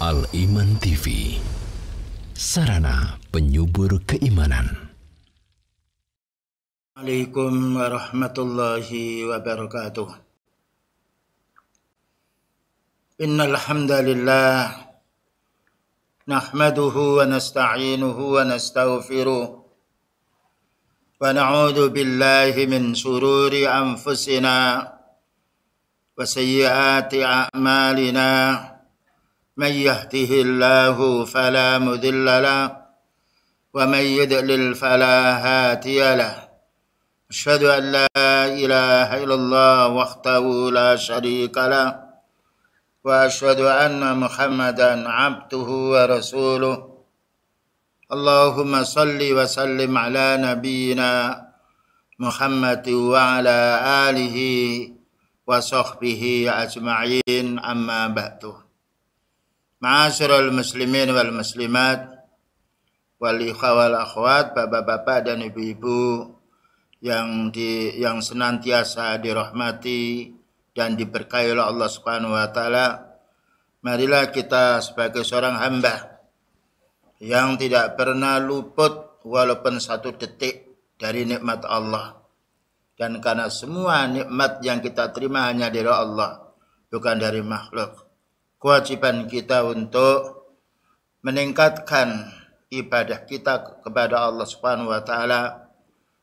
Al-Iman TV, sarana penyubur keimanan. Assalamualaikum warahmatullahi wabarakatuh. Innal hamdalillah nahmaduhu wa nasta'inuhu wa nastaghfiruh wa na'udzu billahi min shururi anfusina wa sayyiati a'malina. من يهده الله فلا مضل له ومن يضلل فلا هادي له. أشهد أن لا إله إلا الله وحده لا شريك له وأشهد أن محمدا عبده ورسوله. اللهم صل وسلم على نبينا محمد وعلى آله وصحبه أجمعين. أما بعد. Ma'asyiral muslimin wal muslimat wal ikhwah wal akhwat, bapak-bapak dan ibu-ibu yang senantiasa dirahmati dan diberkahi oleh Allah Subhanahu wa taala. Marilah kita sebagai seorang hamba yang tidak pernah luput walaupun satu detik dari nikmat Allah. Dan karena semua nikmat yang kita terima hanya dari Allah, bukan dari makhluk. Kewajiban kita untuk meningkatkan ibadah kita kepada Allah Subhanahu wa taala.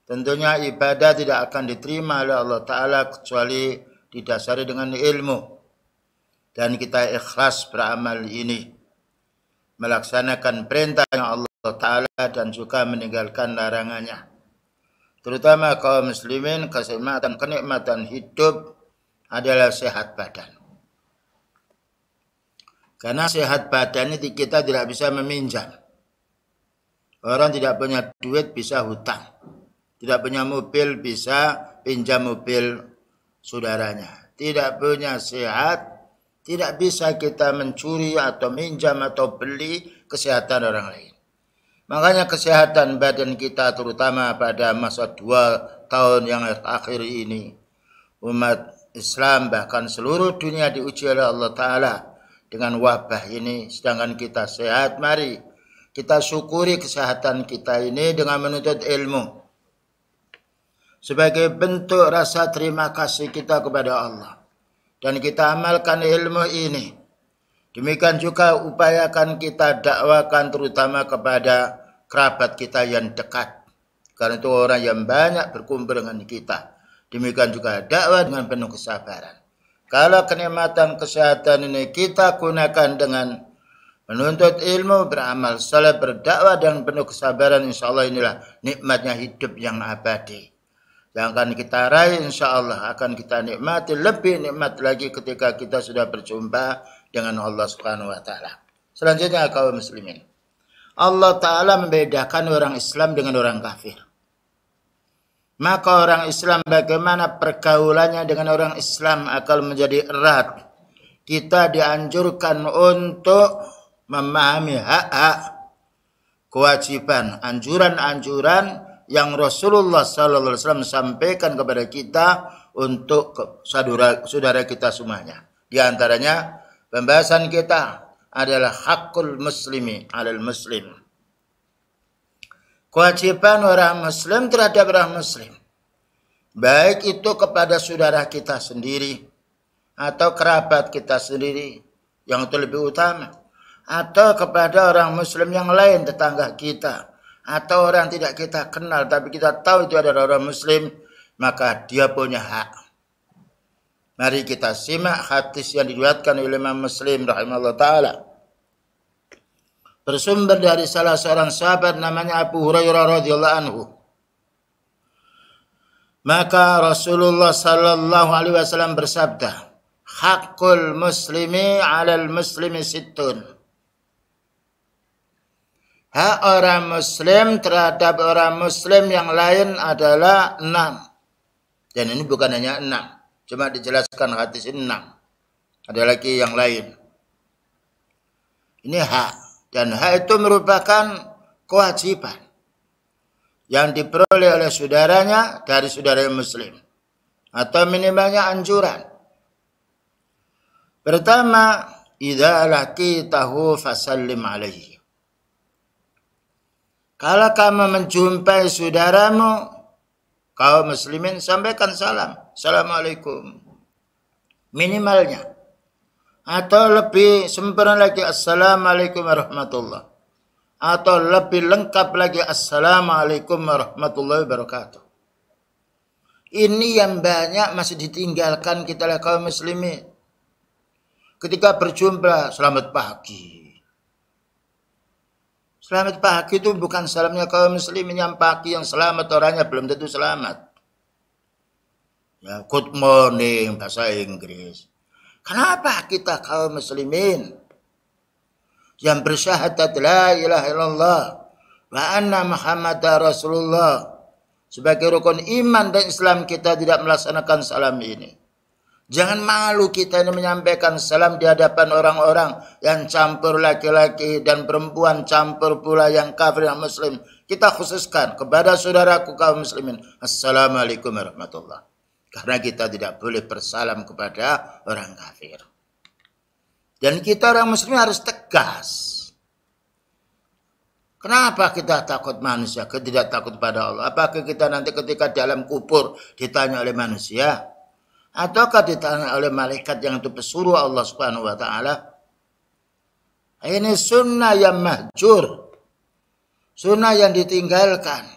Tentunya ibadah tidak akan diterima oleh Allah taala kecuali didasari dengan ilmu. Dan kita ikhlas beramal ini, melaksanakan perintah Allah taala dan juga meninggalkan larangannya. Terutama kaum muslimin, kenikmatan hidup adalah sehat badan. Karena sehat badan ini kita tidak bisa meminjam. Orang tidak punya duit bisa hutang. Tidak punya mobil bisa pinjam mobil saudaranya. Tidak punya sehat, tidak bisa kita mencuri atau minjam atau beli kesehatan orang lain. Makanya kesehatan badan kita terutama pada masa 2 tahun yang akhir ini, umat Islam bahkan seluruh dunia diuji oleh Allah Ta'ala dengan wabah ini, sedangkan kita sehat. Mari kita syukuri kesehatan kita ini dengan menuntut ilmu sebagai bentuk rasa terima kasih kita kepada Allah, dan kita amalkan ilmu ini. Demikian juga upayakan kita dakwakan terutama kepada kerabat kita yang dekat, karena itu orang yang banyak berkumpul dengan kita. Demikian juga dakwah dengan penuh kesabaran. Kalau kenikmatan kesehatan ini kita gunakan dengan menuntut ilmu, beramal saleh, berdakwah dan penuh kesabaran, insya Allah inilah nikmatnya hidup yang abadi. Yang akan kita raih insya Allah akan kita nikmati lebih nikmat lagi ketika kita sudah berjumpa dengan Allah Subhanahu wa taala. Selanjutnya kaum muslimin, Allah taala membedakan orang Islam dengan orang kafir. Maka orang Islam bagaimana pergaulannya dengan orang Islam akan menjadi erat. Kita dianjurkan untuk memahami hak-hak, kewajiban, anjuran-anjuran yang Rasulullah SAW sampaikan kepada kita untuk saudara kita semuanya. Di antaranya pembahasan kita adalah hakul muslimi alal muslim. Kewajiban orang muslim terhadap orang muslim, baik itu kepada saudara kita sendiri atau kerabat kita sendiri, yang itu lebih utama, atau kepada orang muslim yang lain, tetangga kita, atau orang tidak kita kenal tapi kita tahu itu adalah orang muslim, maka dia punya hak. Mari kita simak hadis yang diriwayatkan oleh Imam Muslim rahimahullah taala, bersumber dari salah seorang sahabat namanya Abu Hurairah radhiyallahu anhu. Maka Rasulullah sallallahu alaihi wasallam bersabda, "Hakul muslimi 'alal muslimi sittun." Hak orang muslim terhadap orang muslim yang lain adalah 6. Dan ini bukan hanya 6, cuma dijelaskan hadis ini 6. Ada lagi yang lain. Ini hak. Dan hak itu merupakan kewajiban yang diperoleh oleh saudaranya dari saudara muslim, atau minimalnya anjuran. Pertama, idza laqitahu fasallim alaihi. Kalau kamu menjumpai saudaramu kaum muslimin, sampaikan salam. Assalamualaikum. Minimalnya. Atau lebih sempurna lagi, Assalamualaikum warahmatullahi. Atau lebih lengkap lagi, Assalamualaikum warahmatullahi wabarakatuh. Ini yang banyak masih ditinggalkan kita lah kaum muslimin. Ketika berjumpa, selamat pagi. Selamat pagi itu bukan salamnya kaum muslimin. Yang pagi yang selamat orangnya belum tentu selamat. Ya, good morning bahasa Inggris. Kenapa kita kaum muslimin yang bersyahadat la ilaha illallah wa anna Muhammadar Rasulullah sebagai rukun iman dan Islam kita tidak melaksanakan salam ini? Jangan malu kita ini menyampaikan salam di hadapan orang-orang yang campur laki-laki dan perempuan, campur pula yang kafir yang muslim. Kita khususkan kepada saudaraku kaum muslimin, Assalamualaikum warahmatullahi. Karena kita tidak boleh bersalam kepada orang kafir. Dan kita orang muslim harus tegas. Kenapa kita takut manusia? Kita tidak takut pada Allah. Apakah kita nanti ketika dalam kubur ditanya oleh manusia? Ataukah ditanya oleh malaikat yang itu pesuruh Allah Subhanahu wa taala? Ini sunnah yang mahjur. Sunnah yang ditinggalkan.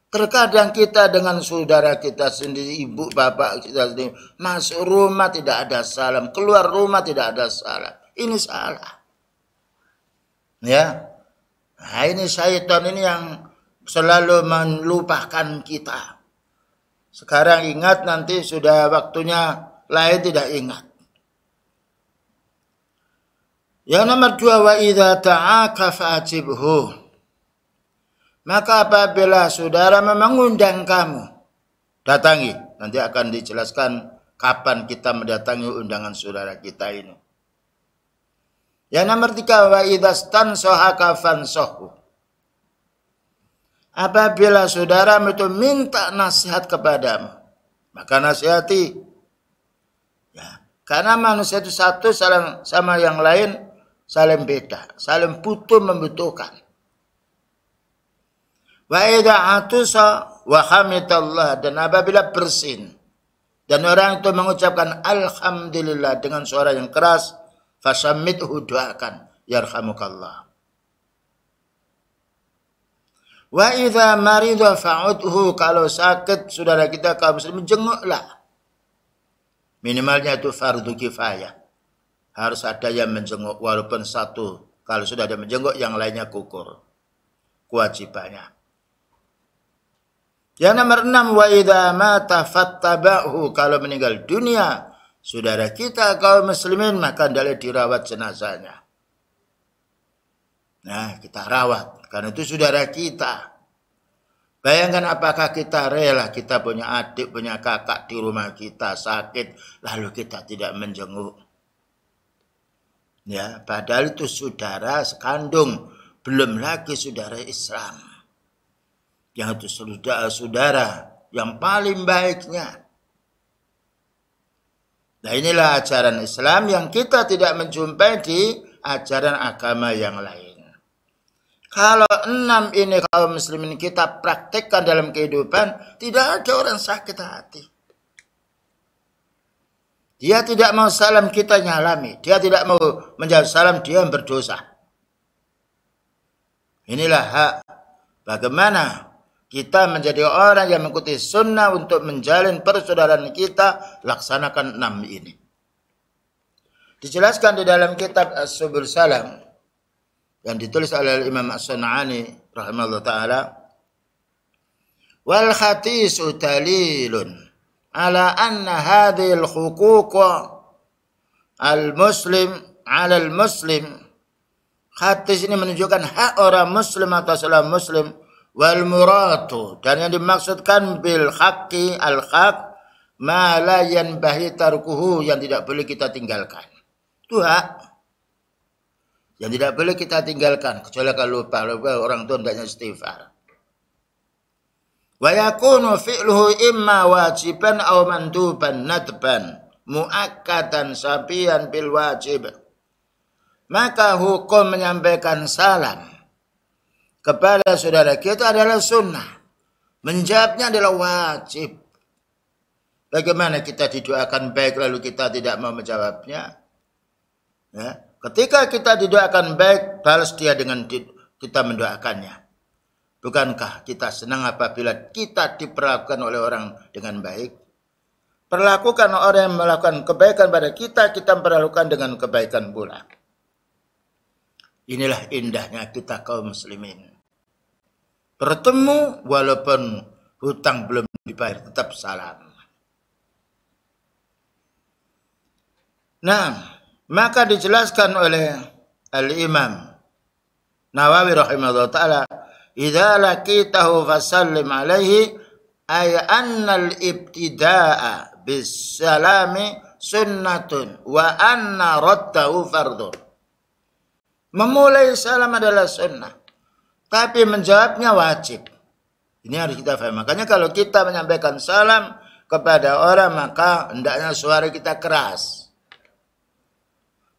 Terkadang kita dengan saudara kita sendiri, ibu bapak kita sendiri, masuk rumah tidak ada salam, keluar rumah tidak ada salam. Ini salah. Ya. Nah, ini syaitan ini yang selalu melupakan kita. Sekarang ingat, nanti sudah waktunya lain tidak ingat. Yang nomor 2, wa idza ta'aka fa'ajibhu. Maka apabila saudara mengundang kamu, datangi. Nanti akan dijelaskan kapan kita mendatangi undangan saudara kita ini. Yang nomor 3, wa idza stansohaka fansohu. Apabila saudara itu minta nasihat kepadamu, maka nasihati. Ya, karena manusia itu satu sama yang lain saling beda, saling butuh membutuhkan. Wa idza atusa wa hamidallah, dan apabila bersin dan orang itu mengucapkan alhamdulillah dengan suara yang keras, fasammidhu, doakan yarhamukallah. Wa idza marida fa'udhu, kalau sakit saudara kita kaum muslim jenguklah. Minimalnya itu fardu kifayah. Harus ada yang menjenguk walaupun satu. Kalau sudah ada menjenguk yang lainnya gugur kewajibannya. Yang nomor 6, wa idza mata fattabahu, kalau meninggal dunia saudara kita kaum muslimin maka hendaklah dirawat jenazahnya. Nah, kita rawat karena itu saudara kita. Bayangkan apakah kita rela kita punya adik, punya kakak di rumah kita sakit lalu kita tidak menjenguk. Ya, padahal itu saudara sekandung, belum lagi saudara Islam. Yang itu saudara yang paling baiknya. Nah, inilah ajaran Islam yang kita tidak menjumpai di ajaran agama yang lain. Kalau 6 ini kaum muslimin kita praktekkan dalam kehidupan, tidak ada orang sakit hati. Dia tidak mau salam, kita nyalami. Dia tidak mau menjawab salam, dia berdosa. Inilah hak. Bagaimana kita menjadi orang yang mengikuti sunnah untuk menjalin persaudaraan kita, laksanakan 6 ini. Dijelaskan di dalam kitab As-Subul Salam yang ditulis oleh Imam As-Sun'ani rahimahullah ta'ala. Wal khatisu dalilun ala anna hadhil huquq al-muslim ala al-muslim. Hadis ini menunjukkan hak orang muslim atas orang muslim. Wal muratu, dan yang dimaksudkan bil haqqi al haq ma la yanbahi tarkuhu, yang tidak boleh kita tinggalkan. Itu hak yang tidak boleh kita tinggalkan kecuali kalau lupa orang itu hendaknya istighfar. Wa yakunu fi'luhu imma wajiban aw manduban nadban muakkadan sabiyan bil wajib. maka hukum menyampaikan salam kepada saudara kita adalah sunnah. Menjawabnya adalah wajib. Bagaimana kita didoakan baik lalu kita tidak mau menjawabnya? Ya. Ketika kita didoakan baik, balas dia dengan kita mendoakannya. Bukankah kita senang apabila kita diperlakukan oleh orang dengan baik? Perlakukan orang yang melakukan kebaikan pada kita, kita perlakukan dengan kebaikan pula. Inilah indahnya kita kaum muslimin. Bertemu walaupun hutang belum dibayar, tetap salam. Nah, maka dijelaskan oleh Al-Imam Nawawi rahimahullah ta'ala, idza laqitahu fasallim alaihi ay anna al-ibtida'a bis-salami sunnatun wa anna raddahu fardun. Memulai salam adalah sunnah, tapi menjawabnya wajib. Ini harus kita paham. Makanya kalau kita menyampaikan salam kepada orang, maka hendaknya suara kita keras.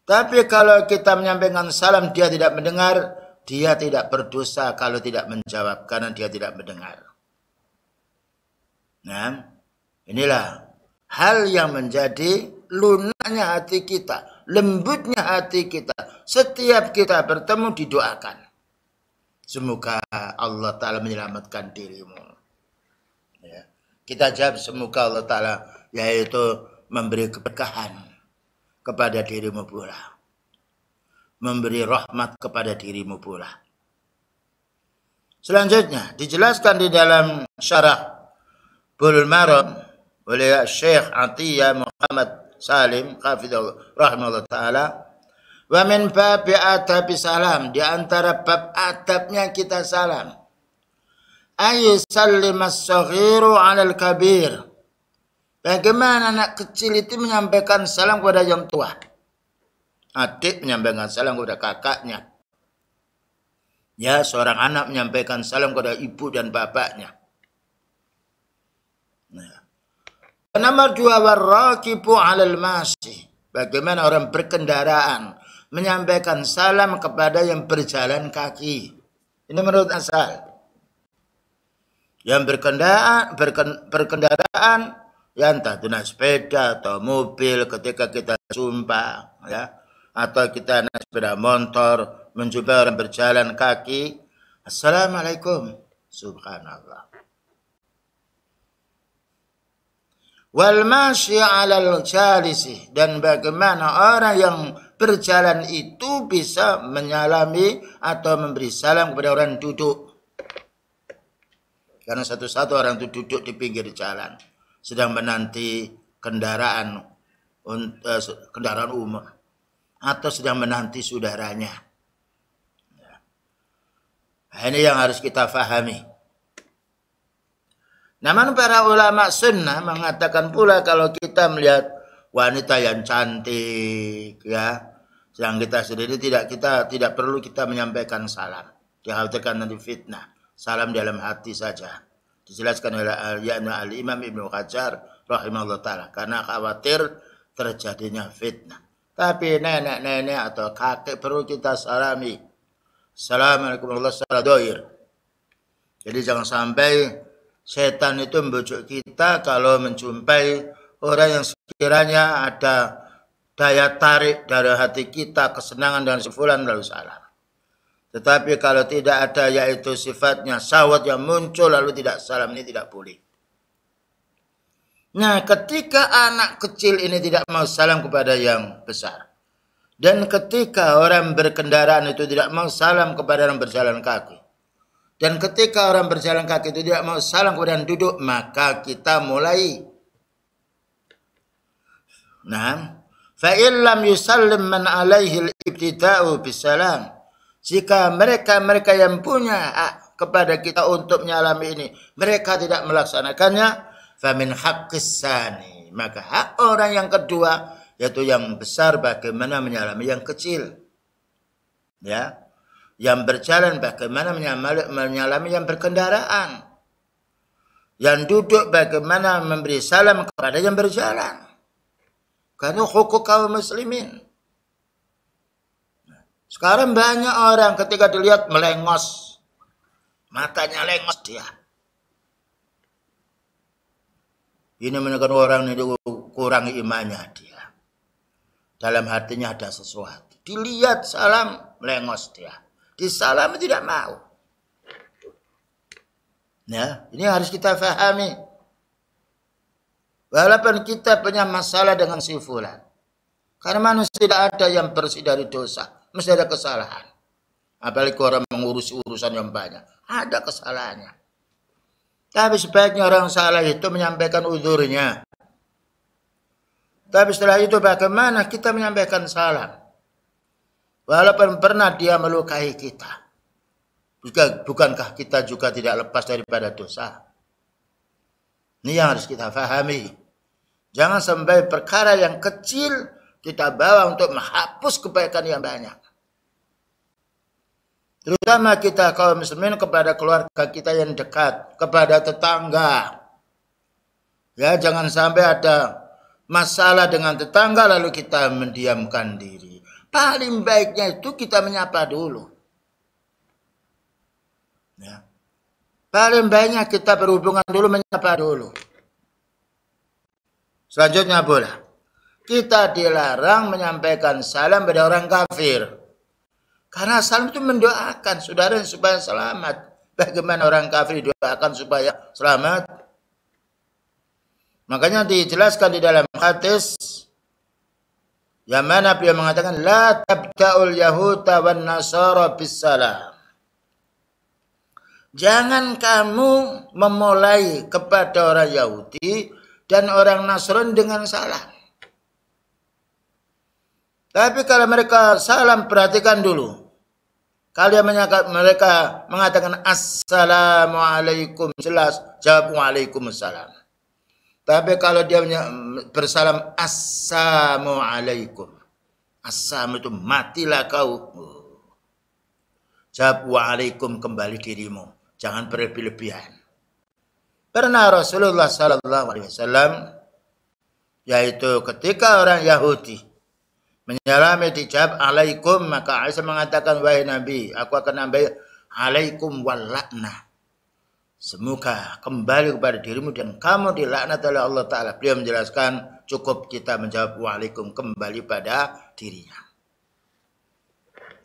Tapi kalau kita menyampaikan salam, dia tidak mendengar, dia tidak berdosa kalau tidak menjawab, karena dia tidak mendengar. Nah, inilah hal yang menjadi lunaknya hati kita, lembutnya hati kita. Setiap kita bertemu didoakan. Semoga Allah Ta'ala menyelamatkan dirimu. Ya. Kita jawab semoga Allah Ta'ala yaitu memberi keberkahan kepada dirimu pula. Memberi rahmat kepada dirimu pula. Selanjutnya dijelaskan di dalam syarah Bulughul Maram oleh Syekh Atiyah Muhammad Salim hafizahullah rahimahullah taala, wa min babi adabi salam, di antara bab adabnya kita salam, ayu sallimas saghiru 'alal kabir. Bagaimana anak kecil itu menyampaikan salam kepada yang tua. Adik menyampaikan salam kepada kakaknya. Ya, seorang anak menyampaikan salam kepada ibu dan bapaknya. Nah. Nomor 2, warraqibu 'alal masyi. Bagaimana orang berkendaraan menyampaikan salam kepada yang berjalan kaki. Ini menurut asal. Yang berkendaraan ya entah itu naik sepeda atau mobil ketika kita jumpa, ya, atau kita naik sepeda motor menjumpai orang berjalan kaki, assalamualaikum, subhanallah. Wal masyi 'alal jalisi, dan bagaimana orang yang berjalan itu bisa menyalami atau memberi salam kepada orang duduk. Karena satu-satu orang itu duduk di pinggir jalan sedang menanti kendaraan umum atau sedang menanti saudaranya. Nah, ini yang harus kita fahami. Namun para ulama sunnah mengatakan pula kalau kita melihat wanita yang cantik, ya, yang kita sendiri tidak perlu kita menyampaikan salam. Dikhawatirkan nanti fitnah. Salam dalam hati saja. Dijelaskan oleh Al-Imam Ibnu Hajar rahimahullah ta'ala, karena khawatir terjadinya fitnah. Tapi nenek-nenek atau kakek perlu kita salami. Assalamualaikum warahmatullahi wabarakatuh. Jadi jangan sampai setan itu membujuk kita kalau menjumpai orang yang sekiranya ada daya tarik dari hati kita, kesenangan dan sefulan lalu salam. Tetapi kalau tidak ada, yaitu sifatnya syahwat yang muncul lalu tidak salam, ini tidak boleh. Nah, ketika anak kecil ini tidak mau salam kepada yang besar, dan ketika orang berkendaraan itu tidak mau salam kepada orang berjalan kaki, dan ketika orang berjalan kaki itu tidak mau salam kepada yang duduk, maka kita mulai. Nah, fa illam yusallim man alaihi al-ibtida'u bisalam. Jika mereka yang punya hak kepada kita untuk menyalami ini, mereka tidak melaksanakannya, famin haqqis tsani, maka hak orang yang kedua, yaitu yang besar, bagaimana menyalami yang kecil. Ya. Yang berjalan bagaimana menyalami yang berkendaraan. Yang duduk bagaimana memberi salam kepada yang berjalan. Karena hukuk kaum muslimin. Sekarang banyak orang ketika dilihat melengos. Matanya lengos dia. Ini menunjukkan orang itu kurang imannya dia. Dalam hatinya ada sesuatu. Dilihat salam, melengos dia. Disalam tidak mau. Nah, ini harus kita fahami. Walaupun kita punya masalah dengan si fulan. Karena manusia tidak ada yang bersih dari dosa. Mesti ada kesalahan. Apalagi orang mengurus urusan yang banyak. Ada kesalahannya. Tapi sebaiknya orang salah itu menyampaikan uzurnya. Tapi setelah itu bagaimana kita menyampaikan salam? Walaupun pernah dia melukai kita. Bukankah kita juga tidak lepas daripada dosa? Ini yang harus kita fahami. Jangan sampai perkara yang kecil kita bawa untuk menghapus kebaikan yang banyak. Terutama kita kaum muslimin kepada keluarga kita yang dekat, kepada tetangga. Ya, jangan sampai ada masalah dengan tetangga lalu kita mendiamkan diri. Paling baiknya itu kita menyapa dulu. Ya. Paling baiknya kita berhubungan dulu, menyapa dulu. Selanjutnya pula, kita dilarang menyampaikan salam pada orang kafir. Karena salam itu mendoakan saudara supaya selamat. Bagaimana orang kafir didoakan supaya selamat? Makanya dijelaskan di dalam hadis yang mana beliau mengatakan la tabda'ul yahuda wan nasara bis salam. Jangan kamu memulai kepada orang Yahudi dan orang Nasrani dengan salam. Tapi kalau mereka salam, perhatikan dulu. Kalau mereka mengatakan assalamualaikum, jelas jawab waalaikumsalam. Tapi kalau dia bersalam assalamualaikum, assalamu itu matilah kau. Jawab waalaikum, kembali dirimu. Jangan berlebih-lebihan. Pernah Rasulullah SAW, yaitu ketika orang Yahudi menyalami dijawab alaikum, maka Aisyah mengatakan, wahai Nabi, aku akan nambah alaikum wal laknah. Semoga kembali kepada dirimu dan kamu dilaknat oleh Allah Ta'ala. Beliau menjelaskan cukup kita menjawab waalaikum, kembali pada dirinya.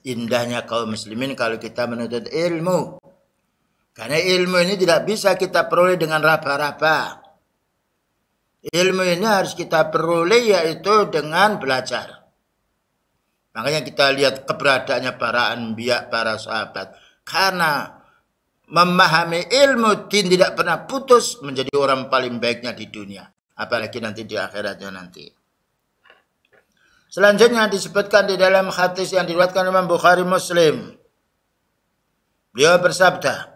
Indahnya kaum muslimin kalau kita menuntut ilmu. Karena ilmu ini tidak bisa kita peroleh dengan raba-raba. Ilmu ini harus kita peroleh yaitu dengan belajar. Makanya kita lihat keberadaannya para anbiya, para sahabat. Karena memahami ilmu din tidak pernah putus menjadi orang paling baiknya di dunia. Apalagi nanti di akhiratnya nanti. Selanjutnya disebutkan di dalam hadis yang diriwayatkan Imam Bukhari Muslim. Beliau bersabda,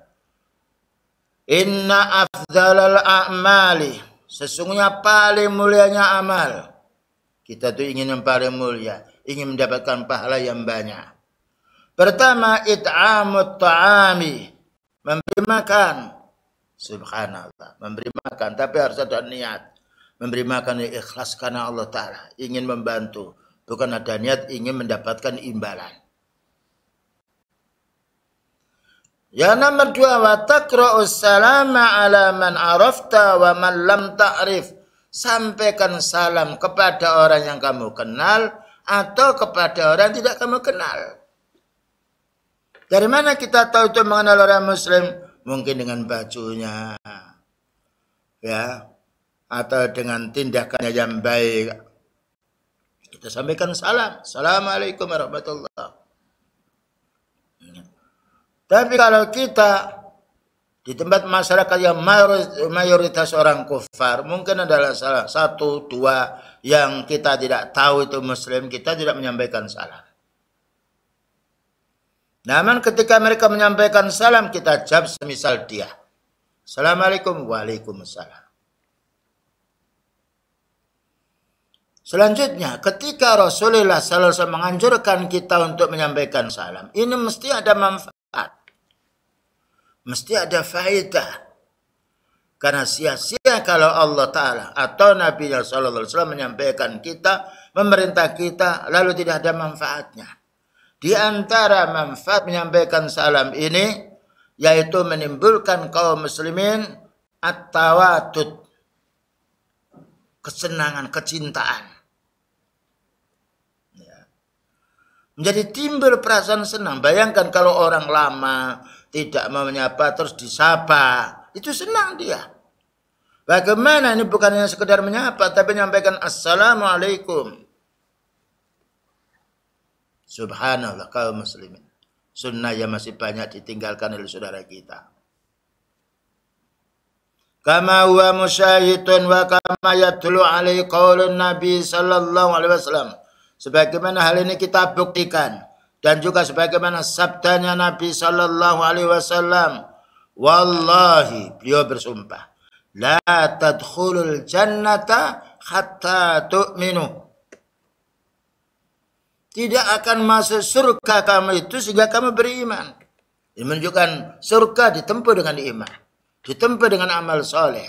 inna afdalal a'mali, sesungguhnya paling mulianya amal. Kita tuh ingin yang paling mulia, ingin mendapatkan pahala yang banyak. Pertama, it'amut ta'ami, memberi makan. Subhanallah, memberi makan, tapi harus ada niat. Memberi makan yang ikhlas karena Allah Ta'ala, ingin membantu. Bukan ada niat ingin mendapatkan imbalan. Yang nomor dua, wa taqra'us salama ala man arafta wa man lam ta'rif. Sampaikan salam kepada orang yang kamu kenal atau kepada orang yang tidak kamu kenal. Dari mana kita tahu itu mengenal orang muslim? Mungkin dengan bajunya, ya, atau dengan tindakannya yang baik. Kita sampaikan salam. Assalamualaikum warahmatullahi wabarakatuh. Tapi kalau kita di tempat masyarakat yang mayoritas orang kufar, mungkin adalah salah satu, dua yang kita tidak tahu itu muslim, kita tidak menyampaikan salam. Namun ketika mereka menyampaikan salam, kita jawab semisal dia. Assalamualaikum, waalaikumsalam. Selanjutnya, ketika Rasulullah SAW menganjurkan kita untuk menyampaikan salam, ini mesti ada manfaat. Mesti ada faedah. Karena sia-sia kalau Allah Ta'ala atau Nabi SAW menyampaikan kita, memerintah kita, lalu tidak ada manfaatnya. Di antara manfaat menyampaikan salam ini yaitu menimbulkan kaum muslimin at-tawadud, kesenangan, kecintaan. Ya. Menjadi timbul perasaan senang. Bayangkan kalau orang lama tidak mau menyapa terus disapa, itu senang dia. Bagaimana ini bukan hanya sekedar menyapa tapi menyampaikan assalamualaikum. Subhanallah kaum muslimin. Sunnah yang masih banyak ditinggalkan oleh saudara kita. Kama huwa musyahidun wa kama yadlu alaihi qaulun Nabi sallallahu alaihi wasallam. Sebagaimana hal ini kita buktikan dan juga sebagaimana sabdanya Nabi sallallahu alaihi wasallam, wallahi, beliau bersumpah, la tadkhulul jannata hatta tu'minu. Tidak akan masuk surga kamu itu sehingga kamu beriman. Ini menunjukkan surga ditempuh dengan iman, ditempuh dengan amal soleh.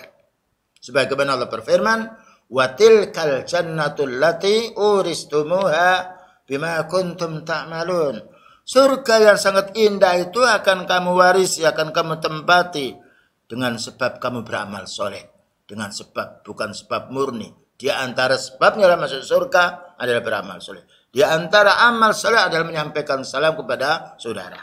Sebagaimana Allah berfirman, wa tilkal jannatul lati uristumuha bima kuntum ta'malun. Surga yang sangat indah itu akan kamu warisi, akan kamu tempati dengan sebab kamu beramal soleh, dengan sebab, bukan sebab murni. Di antara sebabnya masuk surga adalah beramal soleh. Di antara amal soleh adalah menyampaikan salam kepada saudara.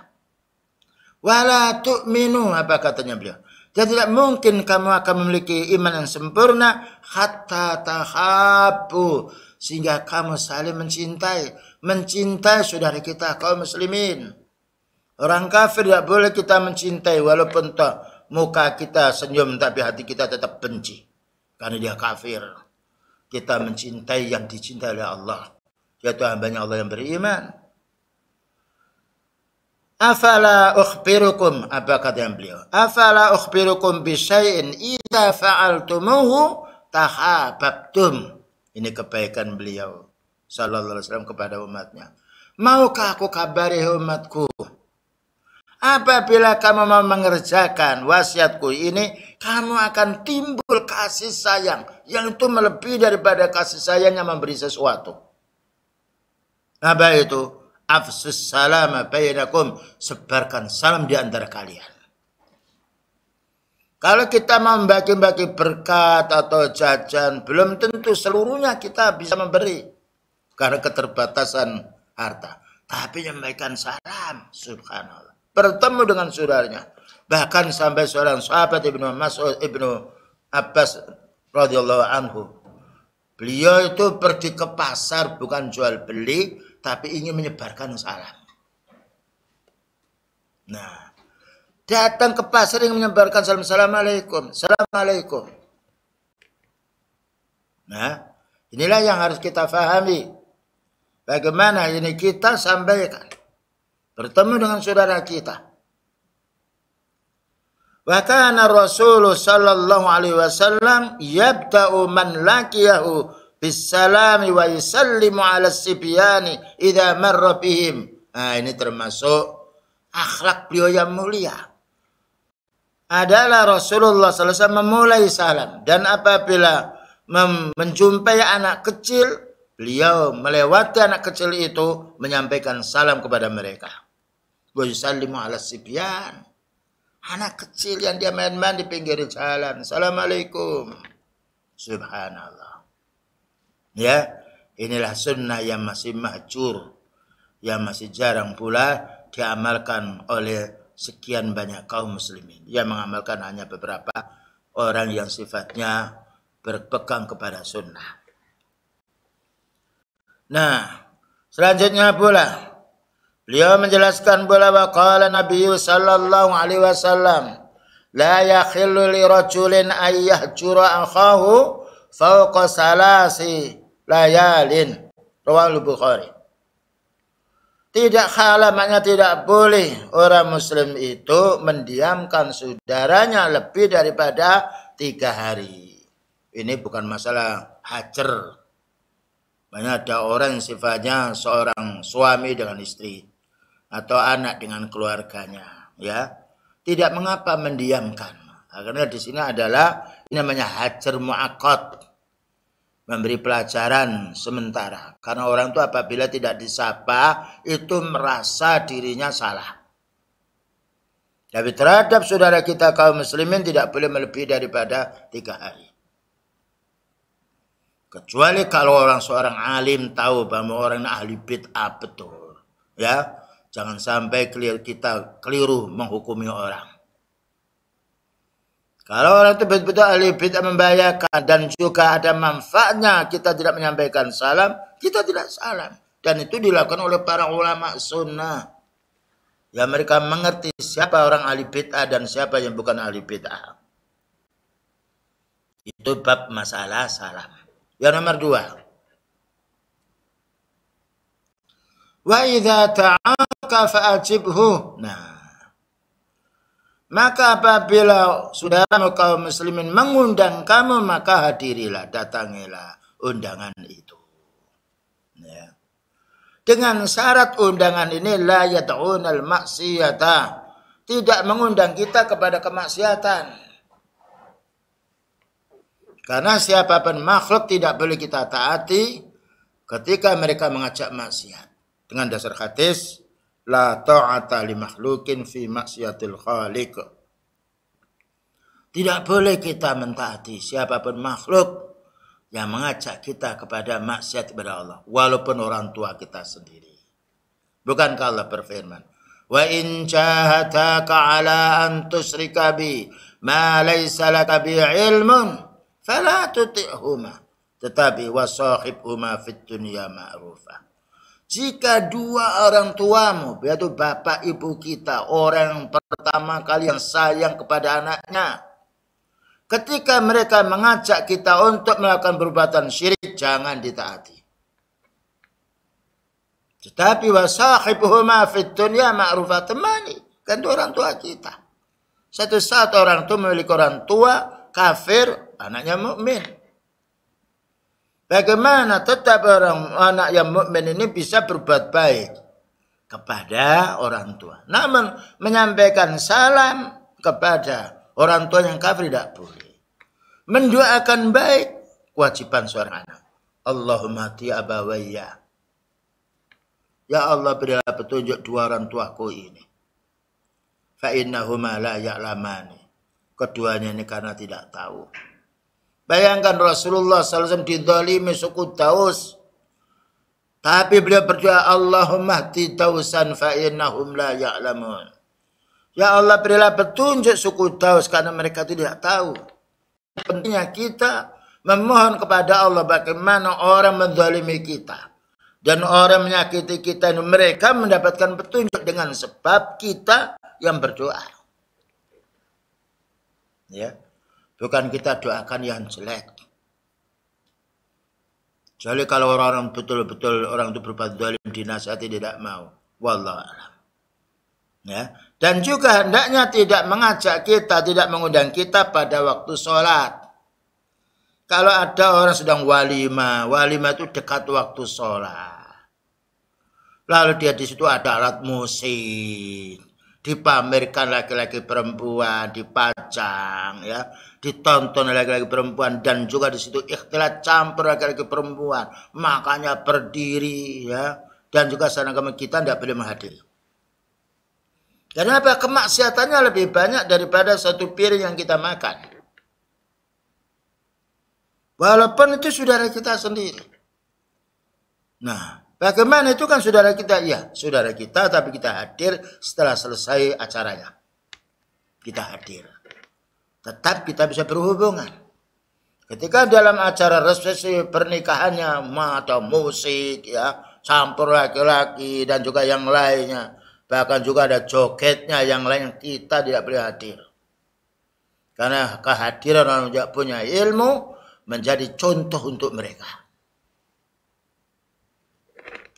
Wala tu'minu, apa katanya beliau? Dan tidak mungkin kamu akan memiliki iman yang sempurna hatta tahabbu, sehingga kamu saling mencintai saudara kita kaum muslimin. Orang kafir tidak boleh kita mencintai walaupun muka kita senyum tapi hati kita tetap benci karena dia kafir. Kita mencintai yang dicintai oleh Allah, yaitu hambanya Allah yang beriman. Afala ukhbirukum, apa kata beliau? Afala ukhbirukum bisyai'in idza fa'altumuhu tahabbtum. Ini kebaikan beliau sallallahu alaihi wasallam kepada umatnya. Maukah aku kabari umatku, apabila kamu mau mengerjakan wasiatku ini, kamu akan timbul kasih sayang yang itu melebihi daripada kasih sayang yang memberi sesuatu. Apa itu? Afsus salama bainakum, sebarkan salam di antara kalian. Kalau kita membagi-bagi berkat atau jajan, belum tentu seluruhnya kita bisa memberi karena keterbatasan harta. Tapi menyampaikan salam, subhanallah, bertemu dengan saudaranya. Bahkan sampai seorang sahabat Ibnu Mas'ud, Ibnu Abbas radhiyallahu anhu, beliau itu pergi ke pasar bukan jual beli, tapi ingin menyebarkan salam. Nah, datang ke pasar ingin menyebarkan salam, assalamualaikum, assalamualaikum. Nah, inilah yang harus kita fahami. Bagaimana ini kita sampaikan, bertemu dengan saudara kita. Wa kana Rasul sallallahu alaihi wasallam yabda'u man laqiyahu bisalami wa yusallimu ala sibyani idza marra bihim. Nah, ini termasuk akhlak beliau yang mulia. Adalah Rasulullah sallallahu alaihi wasallam memulai salam, dan apabila menjumpai anak kecil, beliau melewati anak kecil itu menyampaikan salam kepada mereka. Wa yusallimu ala sibyan. Anak kecil yang dia main-main di pinggir jalan, assalamualaikum. Subhanallah. Ya, inilah sunnah yang masih mahjur, yang masih jarang pula diamalkan oleh sekian banyak kaum muslimin. Yang mengamalkan hanya beberapa orang yang sifatnya berpegang kepada sunnah. Nah, selanjutnya pula beliau menjelaskan pula waqala Nabi sallallahu alaihi wasallam, la yakhillu li rajulin ay yahjura akhahu fawqa salasi layalin, rawahu Bukhari. Tidak halamannya tidak boleh orang muslim itu mendiamkan saudaranya lebih daripada 3 hari. Ini bukan masalah hajar. Banyak ada orang yang sifatnya seorang suami dengan istri atau anak dengan keluarganya, ya. Tidak mengapa mendiamkan. Karena di sini adalah ini namanya hajar muaqqat. memberi pelajaran sementara. Karena orang itu apabila tidak disapa, itu merasa dirinya salah. Tapi terhadap saudara kita kaum muslimin tidak boleh melebihi daripada 3 hari. Kecuali kalau seorang alim tahu bahwa orang ahli bid'ah betul. Ya, jangan sampai kita keliru menghukumi orang. Kalau orang itu betul-betul ahli bid'ah membahayakan dan juga ada manfaatnya kita tidak menyampaikan salam, kita tidak salam. Dan itu dilakukan oleh para ulama sunnah. Ya, mereka mengerti siapa orang ahli bid'ah dan siapa yang bukan ahli bid'ah. Itu bab masalah salam. Yang nomor 2. Wa idza ta'aka fa'ajibhu. Nah, maka apabila saudara kaum muslimin mengundang kamu, maka hadirilah, datangilah undangan itu. Ya. Dengan syarat undangan ini la yad'unal maksiyata, tidak mengundang kita kepada kemaksiatan. Karena siapapun makhluk tidak boleh kita taati ketika mereka mengajak maksiat. Dengan dasar hadis la ta'ata li makhlukin fi maksiatil khaliq. Tidak boleh kita mentaati siapapun makhluk yang mengajak kita kepada maksiat kepada Allah, walaupun orang tua kita sendiri. Bukankah Allah berfirman, wa in jahadaka ala an tusyrika bi ma laysa laka bi ilmun fala tuti'huma, tetapi wasahibhuma fid dunya ma'rufa. Jika 2 orang tuamu, yaitu bapak ibu kita, orang yang pertama kali yang sayang kepada anaknya, ketika mereka mengajak kita untuk melakukan perbuatan syirik, jangan ditaati. Tetapi wasahibuhuma fid dunya ma'rufa, temani, kan itu orang tua kita. Satu saat orang tua memiliki orang tua kafir, anaknya mukmin. Bagaimana tetap anak yang mukmin ini bisa berbuat baik kepada orang tua, namun menyampaikan salam kepada orang tua yang kafir tidak boleh. Mendoakan baik kewajiban seorang anak. Allahumma hdi abawayya. Ya Allah, berilah petunjuk 2 orang tuaku ini. Fa innahuma la ya'lamani. Keduanya ini karena tidak tahu. Bayangkan Rasulullah SAW dizalimi suku Daus. Tapi beliau berdoa, Allahumma hdi Dausan fa innahum la ya'lamun. Ya Allah, berilah petunjuk suku Daus karena mereka tidak tahu. Pentingnya kita memohon kepada Allah bagaimana orang menzalimi kita dan orang menyakiti kita, mereka mendapatkan petunjuk dengan sebab kita yang berdoa. Ya, bukan kita doakan yang jelek. Kecuali kalau orang betul-betul orang itu berbuat zalim, dinasihati tidak mau. Wallahu a'lam. Ya, dan juga hendaknya tidak mengajak kita, tidak mengundang kita pada waktu sholat. Kalau ada orang sedang walimah itu dekat waktu sholat. Lalu dia di situ ada alat musik, dipamerkan laki-laki perempuan, dipajang, ya, ditonton laki-laki perempuan, dan juga di situ ikhtilat campur laki-laki perempuan, makanya berdiri, ya, dan juga sana kita tidak boleh menghadiri. Kenapa? Kemaksiatannya lebih banyak daripada satu piring yang kita makan. Walaupun itu saudara kita sendiri. Nah, bagaimana itu kan saudara kita? Ya, saudara kita, tapi kita hadir setelah selesai acaranya. Kita hadir. Tetap kita bisa berhubungan. Ketika dalam acara resepsi pernikahannya ada musik, ya, campur laki-laki dan juga yang lainnya. Bahkan juga ada jogetnya yang lain, kita tidak boleh hadir. Karena kehadiran orang yang punya ilmu menjadi contoh untuk mereka.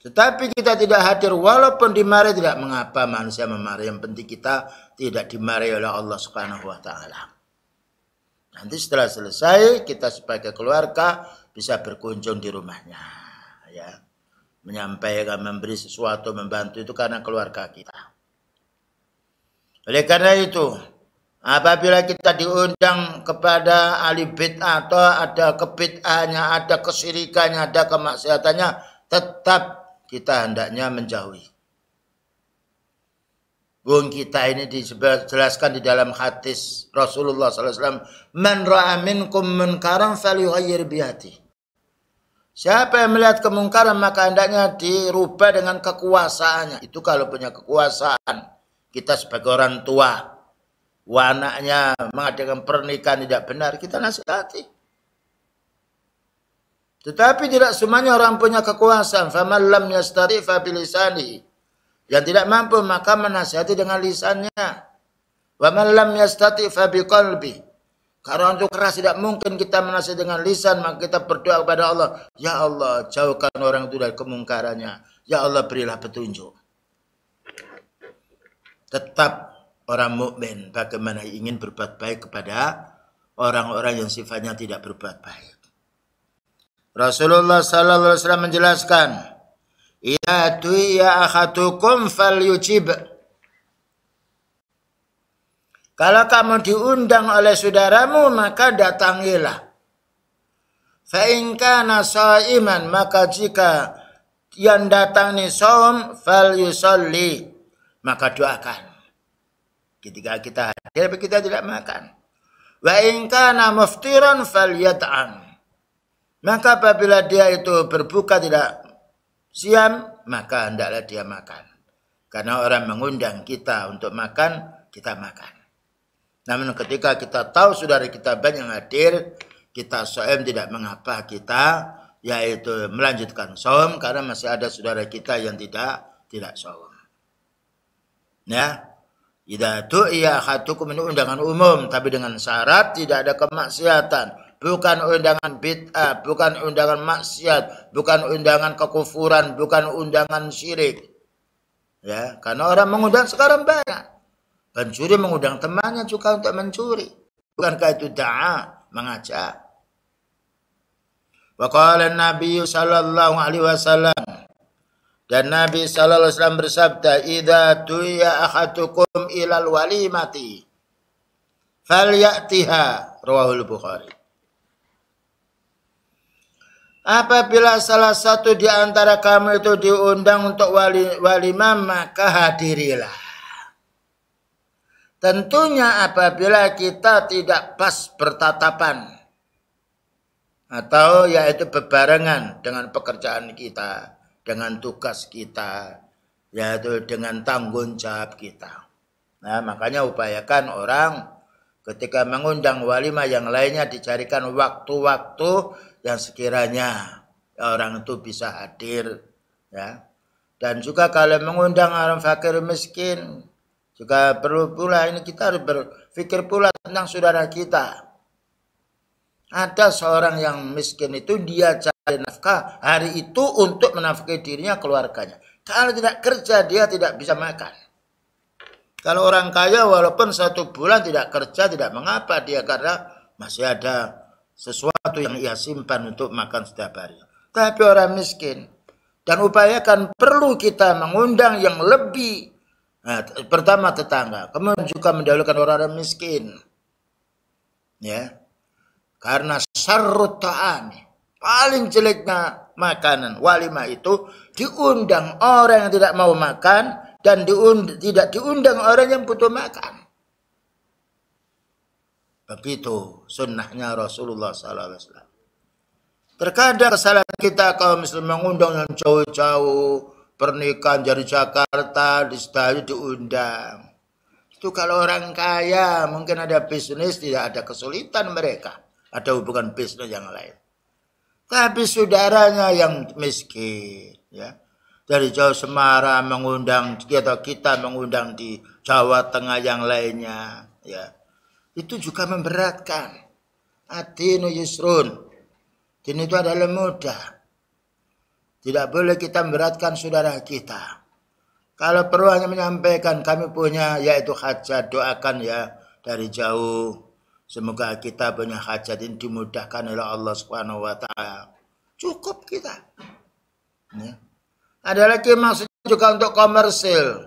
Tetapi kita tidak hadir walaupun dimarahi tidak mengapa, manusia memarahi. Yang penting kita tidak dimarahi oleh Allah Subhanahu wa taala. Nanti setelah selesai kita sebagai keluarga bisa berkunjung di rumahnya, ya. Menyampaikan, memberi sesuatu, membantu itu karena keluarga kita. Oleh karena itu, Apabila kita diundang kepada ahli bid'ah atau ada kebid'ahnya, ada kesyirikannya, ada kemaksiatannya, tetap kita hendaknya menjauhi. Wong kita ini dijelaskan di dalam hadis Rasulullah SAW, man ra'a minkum munkaran falyughayyir biyadihi. Siapa yang melihat kemungkaran maka hendaknya dirubah dengan kekuasaannya. Itu kalau punya kekuasaan. Kita sebagai orang tua, anaknya mengadakan pernikahan tidak benar, kita nasihati. Tetapi tidak semuanya orang punya kekuasaan. Faman lam yastari fa bilisani. Yang tidak mampu maka menasihati dengan lisannya. Wa man lam yastati fa biqalbi. Karena untuk keras tidak mungkin kita menasihati dengan lisan, maka kita berdoa kepada Allah, ya Allah jauhkan orang itu dari kemungkarannya, ya Allah berilah petunjuk. Tetap orang mukmin bagaimana ingin berbuat baik kepada orang-orang yang sifatnya tidak berbuat baik. Rasulullah sallallahu alaihi wasallam menjelaskan, "Idza du'iya ahadukum falyujib." Kalau kamu diundang oleh saudaramu, maka datangilah. Fa in kana shaiman, maka jika yang datang ni shaum, falyusalli, maka doakan. Ketika kita hadir, kita tidak makan. Wa in kana muftiran falyat'am. Maka apabila dia itu berbuka tidak siam, maka hendaklah dia makan. Karena orang mengundang kita untuk makan, kita makan. Namun ketika kita tahu saudara kita banyak yang hadir, kita shaum tidak mengapa kita yaitu melanjutkan shaum karena masih ada saudara kita yang tidak shaum. Ya, idza du'iya ahadukum, ini undangan umum tapi dengan syarat tidak ada kemaksiatan, bukan undangan bid'ah, bukan undangan maksiat, bukan undangan kekufuran, bukan undangan syirik. Ya, karena orang mengundang sekarang banyak. Pencuri mengundang temannya juga untuk mencuri. Bukankah itu da'a, mengajak? Wa qala Nabi sallallahu alaihi wasallam, dan Nabi sallallahu alaihi wasallam bersabda, "Idza du'iya ahadukum ilal walimati falyatiha." Rawahul Bukhari. Apabila salah satu di antara kamu itu diundang untuk walimah, maka hadirilah. Tentunya apabila kita tidak pas bertatapan atau yaitu bebarengan dengan pekerjaan kita, dengan tugas kita, yaitu dengan tanggung jawab kita. Nah, makanya upayakan orang ketika mengundang walimah yang lainnya dicarikan waktu-waktu yang sekiranya orang itu bisa hadir, ya. Dan juga kalau mengundang orang fakir miskin, juga perlu pula ini kita harus berpikir pula tentang saudara kita. Ada seorang yang miskin itu dia cari nafkah hari itu untuk menafkahi dirinya, keluarganya. Kalau tidak kerja dia tidak bisa makan. Kalau orang kaya walaupun 1 bulan tidak kerja tidak mengapa dia, karena masih ada sesuatu yang ia simpan untuk makan setiap hari. Tapi orang miskin, dan upayakan perlu kita mengundang yang lebih. Nah, pertama tetangga, kemudian juga mendahulukan orang-orang miskin. Ya. Karena syarrut ta'ami, paling jeleknya makanan walimah itu diundang orang yang tidak mau makan dan tidak diundang orang yang butuh makan. Begitu sunnahnya Rasulullah SAW. Terkadang kesalahan kita kaum muslim mengundang yang jauh-jauh, pernikahan dari Jakarta, di Sedayu diundang. Itu kalau orang kaya mungkin ada bisnis, tidak ada kesulitan mereka. Ada hubungan bisnis yang lain. Tapi saudaranya yang miskin, ya, dari Jawa Semarang mengundang, atau kita mengundang di Jawa Tengah yang lainnya, ya, itu juga memberatkan. Ad-dinu yusrun. Din itu adalah mudah. Tidak boleh kita memberatkan saudara kita. Kalau perlu hanya menyampaikan kami punya yaitu hajat, doakan ya dari jauh. Semoga kita punya hajat ini dimudahkan oleh Allah Subhanahu wa taala. Cukup kita. Ya. Ada lagi maksudnya juga untuk komersil.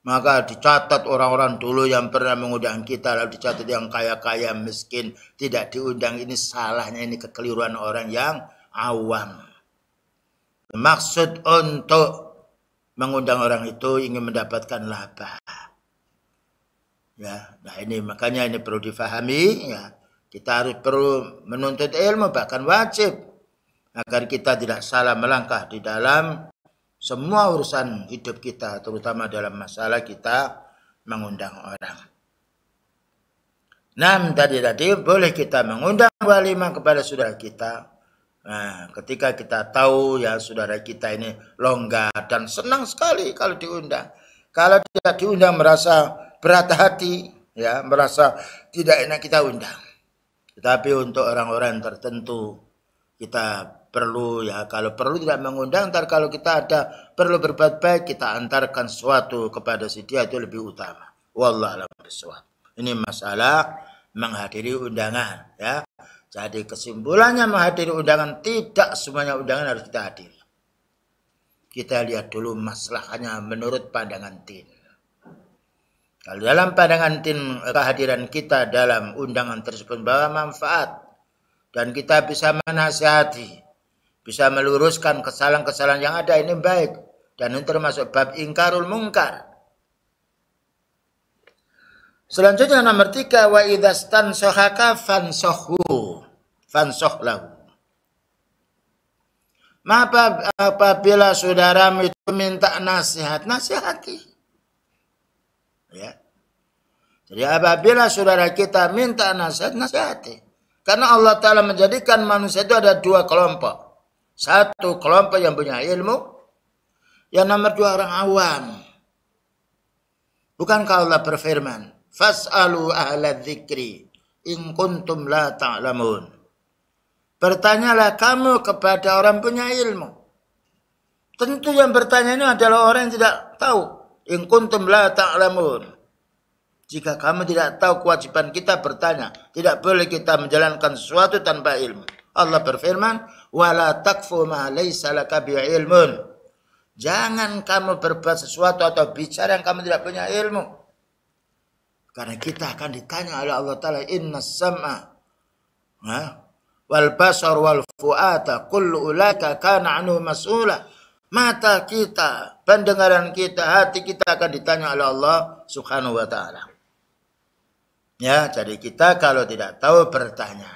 Maka dicatat orang-orang dulu yang pernah mengundang kita, lalu dicatat yang kaya-kaya, miskin, tidak diundang. Ini salahnya, ini kekeliruan orang yang awam. Maksud untuk mengundang orang itu ingin mendapatkan laba. Ya, nah ini makanya ini perlu difahami. Ya, kita perlu menuntut ilmu, bahkan wajib, agar kita tidak salah melangkah di dalam semua urusan hidup kita, terutama dalam masalah kita mengundang orang. Tadi boleh kita mengundang walimah kepada saudara kita. Nah, ketika kita tahu ya saudara kita ini longgar dan senang sekali kalau diundang. Kalau tidak diundang merasa berat hati, ya merasa tidak enak kita undang. Tetapi untuk orang-orang tertentu kita perlu ya, kalau perlu tidak mengundang, ntar kalau kita ada perlu berbuat baik, kita antarkan sesuatu kepada si dia, itu lebih utama. Wallahu a'lam bishawab. Ini masalah menghadiri undangan ya. Jadi kesimpulannya menghadiri undangan, tidak semuanya undangan harus kita hadiri. Kita lihat dulu masalahnya menurut pandangan tin. Kalau dalam pandangan tin kehadiran kita dalam undangan tersebut bawa manfaat dan kita bisa menasihati, bisa meluruskan kesalahan-kesalahan yang ada, ini baik. Dan ini termasuk bab ingkarul mungkar. Selanjutnya nomor 3, wa idastan sohaka fansohu fansohlahu. Maka apabila saudaramu itu minta nasihat, nasihati. Ya. Jadi apabila saudara kita minta nasihat, nasihati. Karena Allah Ta'ala menjadikan manusia itu ada dua kelompok. Satu kelompok yang punya ilmu, yang nomor 2 orang awam. Bukankah Allah berfirman, fas'alu ahla dzikri in kuntum la ta'lamun. Bertanyalah kamu kepada orang punya ilmu. Tentu yang bertanya ini adalah orang yang tidak tahu. In kuntum la ta'lamun. Jika kamu tidak tahu, kewajiban kita bertanya. Tidak boleh kita menjalankan sesuatu tanpa ilmu. Allah berfirman, wala takfu ma laysa laka bi'ilmun. Jangan kamu berbuat sesuatu atau bicara yang kamu tidak punya ilmu. Karena kita akan ditanya oleh Allah Ta'ala, inna sam'a wal basar wal fu'ata kullu ulaika kana anhu mas'ula. Mata kita, pendengaran kita, hati kita akan ditanya oleh Allah Subhanahu wa Ta'ala. Ya, jadi kita kalau tidak tahu bertanya.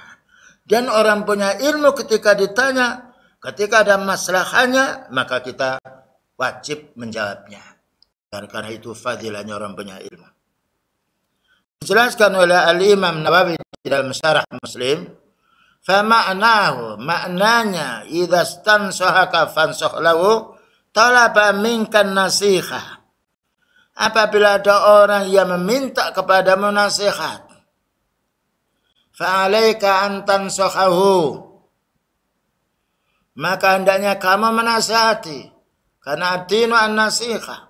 Dan orang punya ilmu ketika ditanya, ketika ada masalahnya, maka kita wajib menjawabnya. Karena itu fadilahnya orang punya ilmu. Dijelaskan oleh Al-Imam Nawawi dalam Syarah Muslim, fama'nahu, maknanya idza stansahaka fansah lahu talaba minkan nasihah. Apabila ada orang yang meminta kepadamu nasihat, fa'alaika an tansahahu, maka hendaknya kamu menasihati, karena ad-dinu an-nasihah.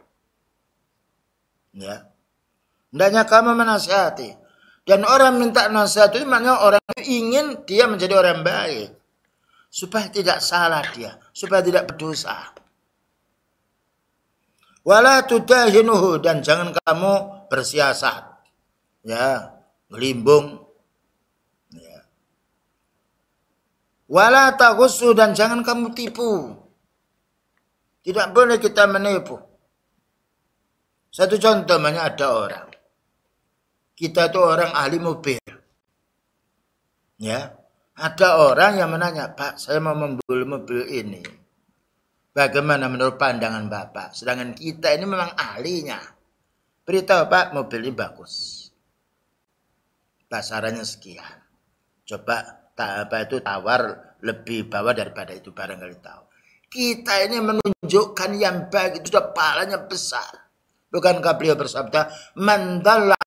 Ya. Hendaknya kamu menasihati. Dan orang minta nasihat itu maknanya orang ingin dia menjadi orang baik. Supaya tidak salah dia. Supaya tidak berdosa. Wala tudahinuhu, dan jangan kamu bersiasat. Ya, melimbung. Ya. Wala taghussu, dan jangan kamu tipu. Tidak boleh kita menipu. Satu contoh, ada orang. Kita itu orang ahli mobil. Ya, ada orang yang menanya, Pak, saya mau membeli mobil ini. Bagaimana menurut pandangan Bapak? Sedangkan kita ini memang ahlinya. Beritahu Pak, mobil ini bagus. Pasarannya sekian. Coba tawar lebih bawah daripada itu, barangkali tahu. Kita ini menunjukkan yang baik, itu sudah pahalanya besar. Bukankah beliau bersabda, mandalla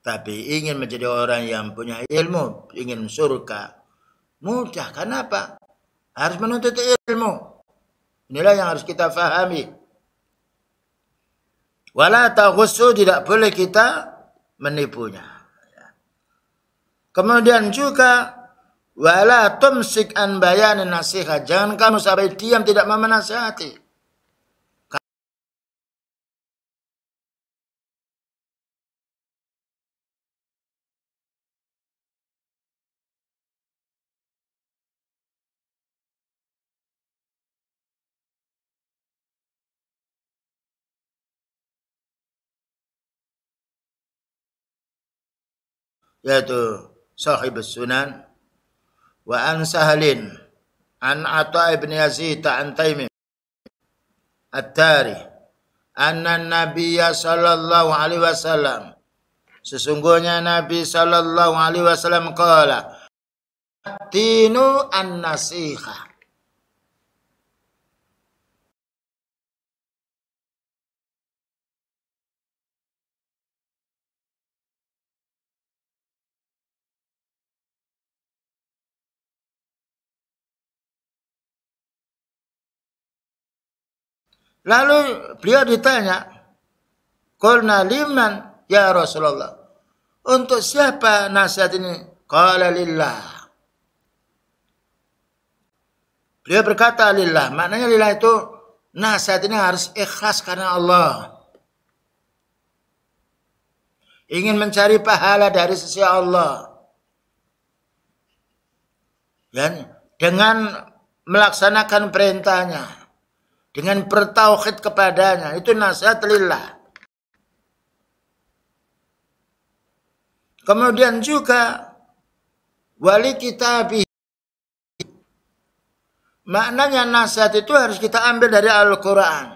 tapi ingin menjadi orang yang punya ilmu, ingin surga, mudah. Kenapa? Harus menuntut ilmu. Inilah yang harus kita fahami. Wala taghussu, tidak boleh kita menipunya. Kemudian juga wala tumsik an bayanin nasihat. Jangan kamu sampai diam tidak mau menasihati. Yaitu Sahib Sunan wa an Sahlin an Atha ibn Yazid an Taimim At-Tari anna Nabiyya sallallahu alaihi wasallam, sesungguhnya Nabi sallallahu alaihi wasallam qala tinu an-nasiha. Lalu beliau ditanya, qulna liman ya Rasulullah? Untuk siapa nasihat ini? Qala lillah. Beliau berkata lillah. Maknanya lillah itu nasihat ini harus ikhlas karena Allah. Ingin mencari pahala dari sisi Allah. Dan dengan melaksanakan perintahnya, dengan bertauhid kepadanya, itu nasihat lillah. Kemudian juga wali kitabi. Maknanya nasihat itu harus kita ambil dari Al-Quran.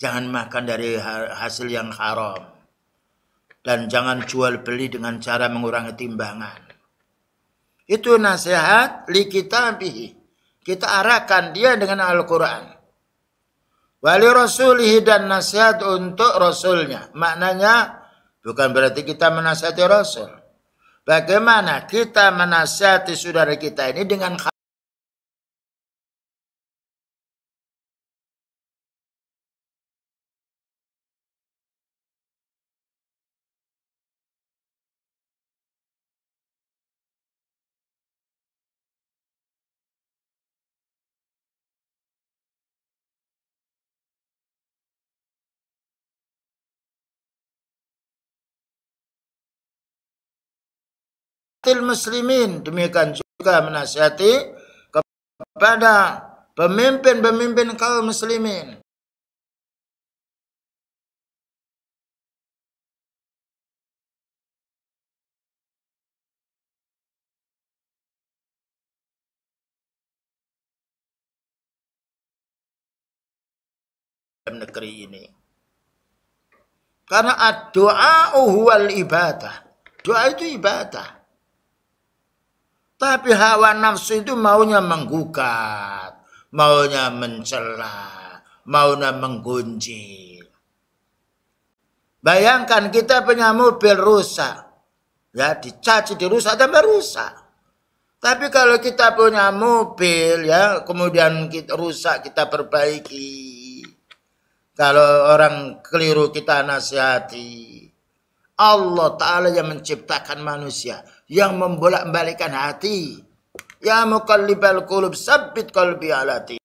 Jangan makan dari hasil yang haram. Dan jangan jual beli dengan cara mengurangi timbangan. Itu nasihat li kitabihi. Kita arahkan dia dengan Al-Quran. Wali rasulihi, dan nasihat untuk rasulnya. Maknanya bukan berarti kita menasihati rasul. Bagaimana kita menasihati saudara kita ini dengan muslimin, demikian juga menasihati kepada pemimpin-pemimpin kaum muslimin. Dalam negeri ini. Karena ad-du'a huwal ibadah. Doa itu ibadah. Tapi hawa nafsu itu maunya menggugat, maunya mencela, maunya menggunjing. Bayangkan kita punya mobil rusak. Ya, dicaci, dirusak, tambah rusak. Tapi kalau kita punya mobil, ya, kemudian kita rusak, kita perbaiki. Kalau orang keliru, kita nasihati. Allah Ta'ala yang menciptakan manusia, yang membolak-balikkan hati. Ya muqallibal qulub, sabbit qalbi ala dinik.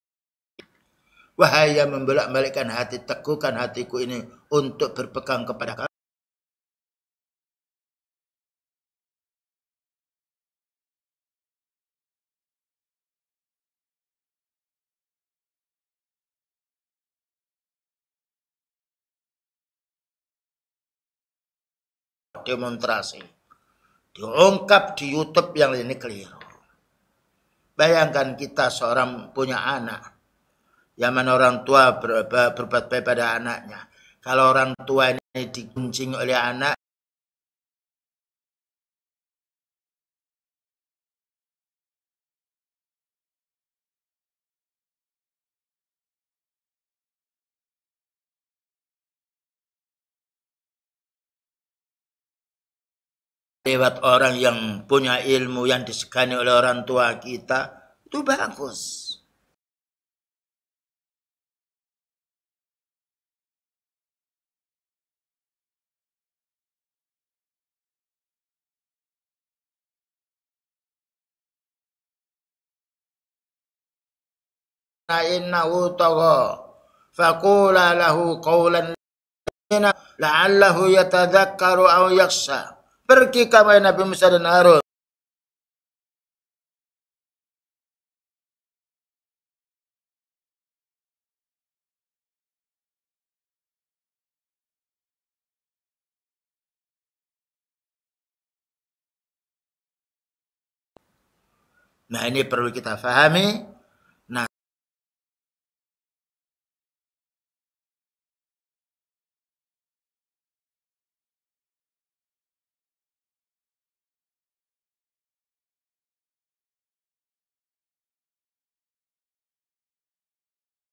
Wahai yang membolak-balikkan hati, teguhkan hatiku ini untuk berpegang kepada kamu. Demonstrasi diungkap di YouTube yang ini keliru. Bayangkan kita seorang punya anak, yang mana orang tua berbuat baik pada anaknya. Kalau orang tua ini dikuncing oleh anak, lewat orang yang punya ilmu yang disegani oleh orang tua kita, itu bagus. Innahu tagha faqula lahu qawlan la'allahu yatadzakkaru aw yakhsha. Pergi kepada Nabi Musa dan Harun. Nah, ini perlu kita fahami. Nah,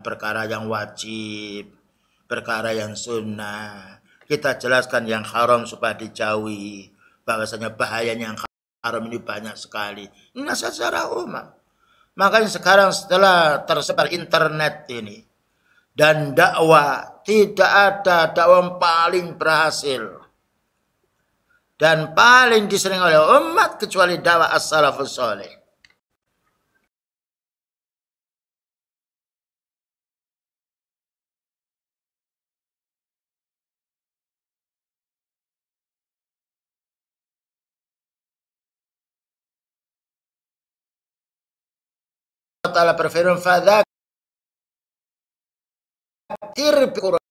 perkara yang wajib, perkara yang sunnah, kita jelaskan yang haram supaya dijauhi. Bahwasanya bahayanya yang haram ini banyak sekali. Ini secara umum. Makanya sekarang setelah tersebar internet ini dan dakwah, tidak ada dakwah yang paling berhasil dan paling disering oleh umat kecuali dakwah as-salafus saleh. Allah Ta'ala berfirman, fadzakir biqur'an.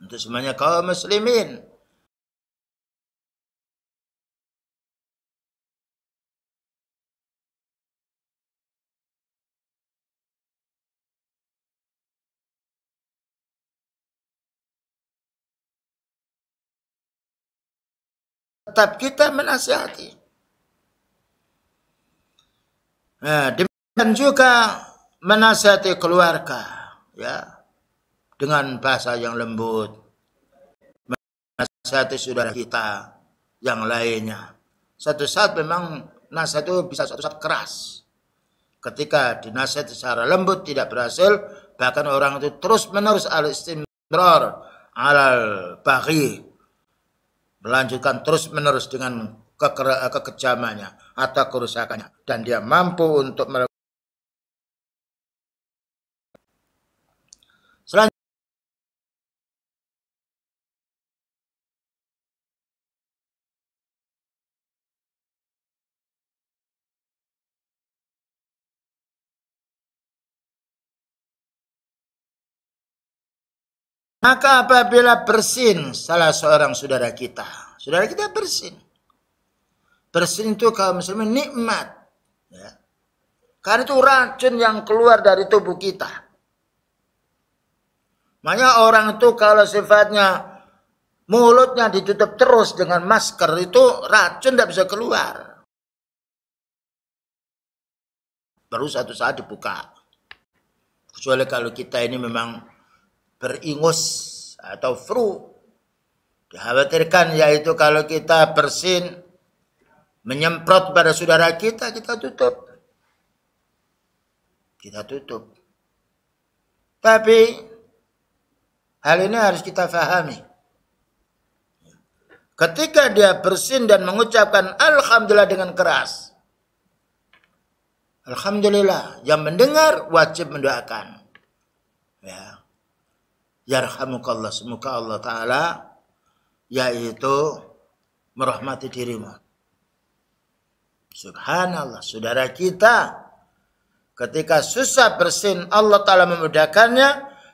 Untuk semuanya kaum muslimin. Tetap kita menasihati. Nah, demikian juga menasihati keluarga, ya, dengan bahasa yang lembut. Menasihati saudara kita yang lainnya. Satu saat memang nasihat itu bisa satu saat keras. Ketika dinasihati secara lembut tidak berhasil, bahkan orang itu terus menerus al-istimrar alal baghi, melanjutkan terus menerus dengan kekejamannya atau kerusakannya, dan dia mampu untuk selanjutnya. Maka apabila bersin salah seorang saudara kita bersin. Bersin itu kaum muslimin nikmat. Ya. Karena itu racun yang keluar dari tubuh kita. Makanya orang itu kalau sifatnya mulutnya ditutup terus dengan masker, itu racun tidak bisa keluar. Baru satu saat dibuka. Kecuali kalau kita ini memang beringus atau flu, dikhawatirkan yaitu kalau kita bersin menyemprot pada saudara kita tutup. Kita tutup. Tapi hal ini harus kita fahami. Ketika dia bersin dan mengucapkan alhamdulillah dengan keras, alhamdulillah, yang mendengar wajib mendoakan. Ya. Yarhamukallah, semoga Allah Ta'ala yaitu merahmati dirimu. Subhanallah, saudara kita ketika susah bersin Allah Ta'ala memudahkannya,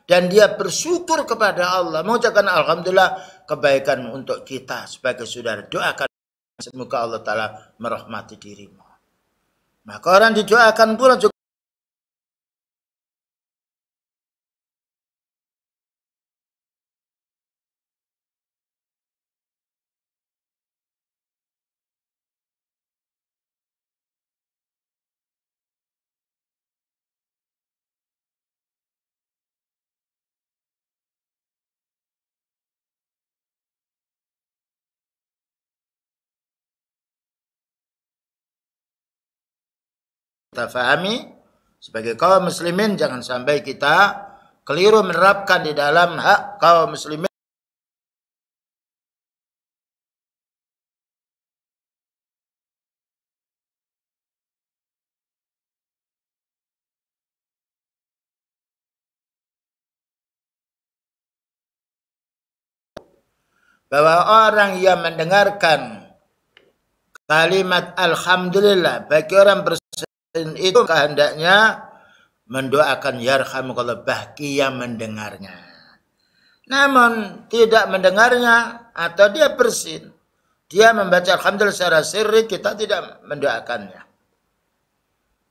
dan dia bersyukur kepada Allah, mengucapkan alhamdulillah, kebaikan untuk kita sebagai saudara. Doakan semoga Allah Ta'ala merahmati dirimu. Maka orang didoakan pula juga kita fahami sebagai kaum muslimin, jangan sampai kita keliru menerapkan di dalam hak kaum muslimin bahwa orang yang mendengarkan kalimat alhamdulillah bagi orang bersin itu kehendaknya mendoakan yarhamukallah bagi yang mendengarnya. Namun tidak mendengarnya atau dia bersin, dia membaca alhamdulillah secara sirri, kita tidak mendoakannya.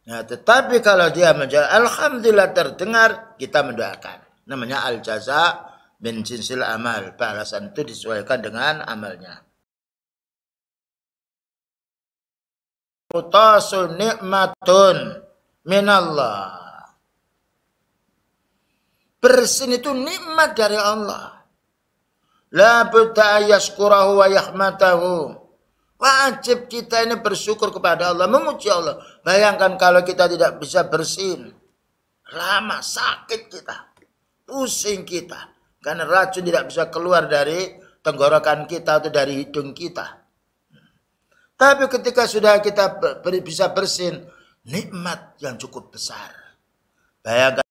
Nah, tetapi kalau dia menjawab alhamdulillah terdengar, kita mendoakan. Namanya al-jaza min jinsil amal. Balasan itu disesuaikan dengan amalnya. Utasu nikmatun minallah. Bersin itu nikmat dari Allah. La budda yashkurahu wa yahmatahu. Wajib kita ini bersyukur kepada Allah, memuji Allah. Bayangkan kalau kita tidak bisa bersin, lama sakit kita, pusing kita, karena racun tidak bisa keluar dari tenggorokan kita atau dari hidung kita. Tapi ketika sudah kita bisa bersin, nikmat yang cukup besar. Bayangkan.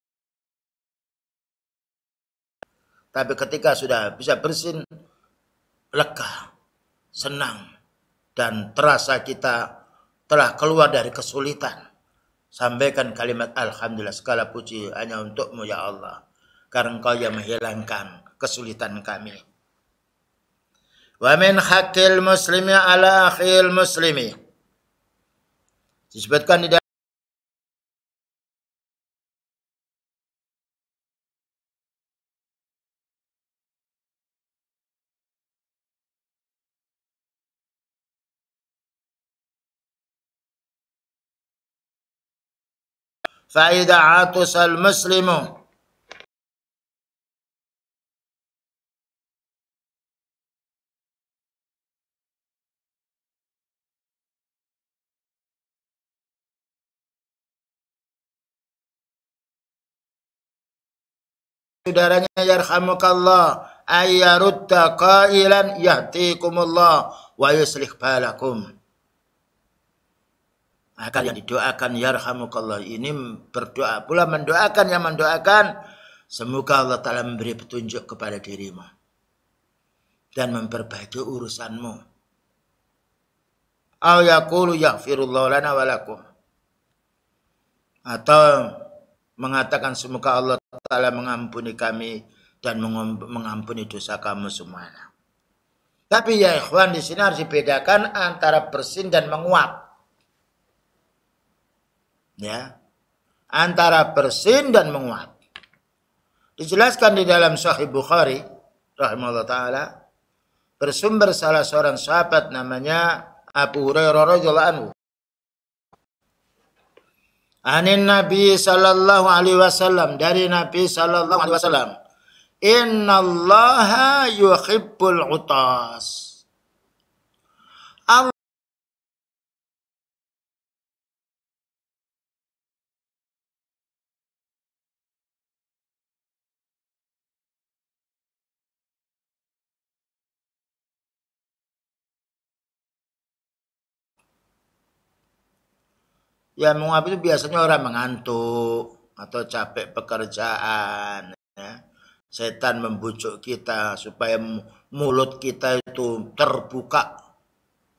Tapi ketika sudah bisa bersin, lega, senang, dan terasa kita telah keluar dari kesulitan. Sampaikan kalimat alhamdulillah, segala puji hanya untukmu ya Allah, karena Engkau yang menghilangkan kesulitan kami. Wa min haqqil muslimi ala akhil muslimi. Disebutkan di dalam Fa'idha atusal muslimu saudaranya yarhamukallah ayyarudda qailan yahtikumullah wa yuslih balakum. Maka yang didoakan yarhamukallah ini berdoa pula mendoakan yang mendoakan semoga Allah Ta'ala memberi petunjuk kepada dirimu dan memperbaiki urusanmu. Aw yaqulu yaghfirullahu lana wa lakum. Atau mengatakan semoga Allah Ta'ala mengampuni kami dan mengampuni dosa kamu semuanya. Tapi ya ikhwan, di sini harus dibedakan antara bersin dan menguap. Ya, antara bersin dan menguap. Dijelaskan di dalam Sahih Bukhari rahimahullah taala, bersumber salah seorang sahabat namanya Abu Hurairah radhiyallahu anhu. Anin Nabi sallallahu alaihi wasallam, dari Nabi sallallahu alaihi wasallam, innallaha yuhibbul utas. Ya, menguap itu biasanya orang mengantuk atau capek pekerjaan. Ya. Setan membujuk kita supaya mulut kita itu terbuka,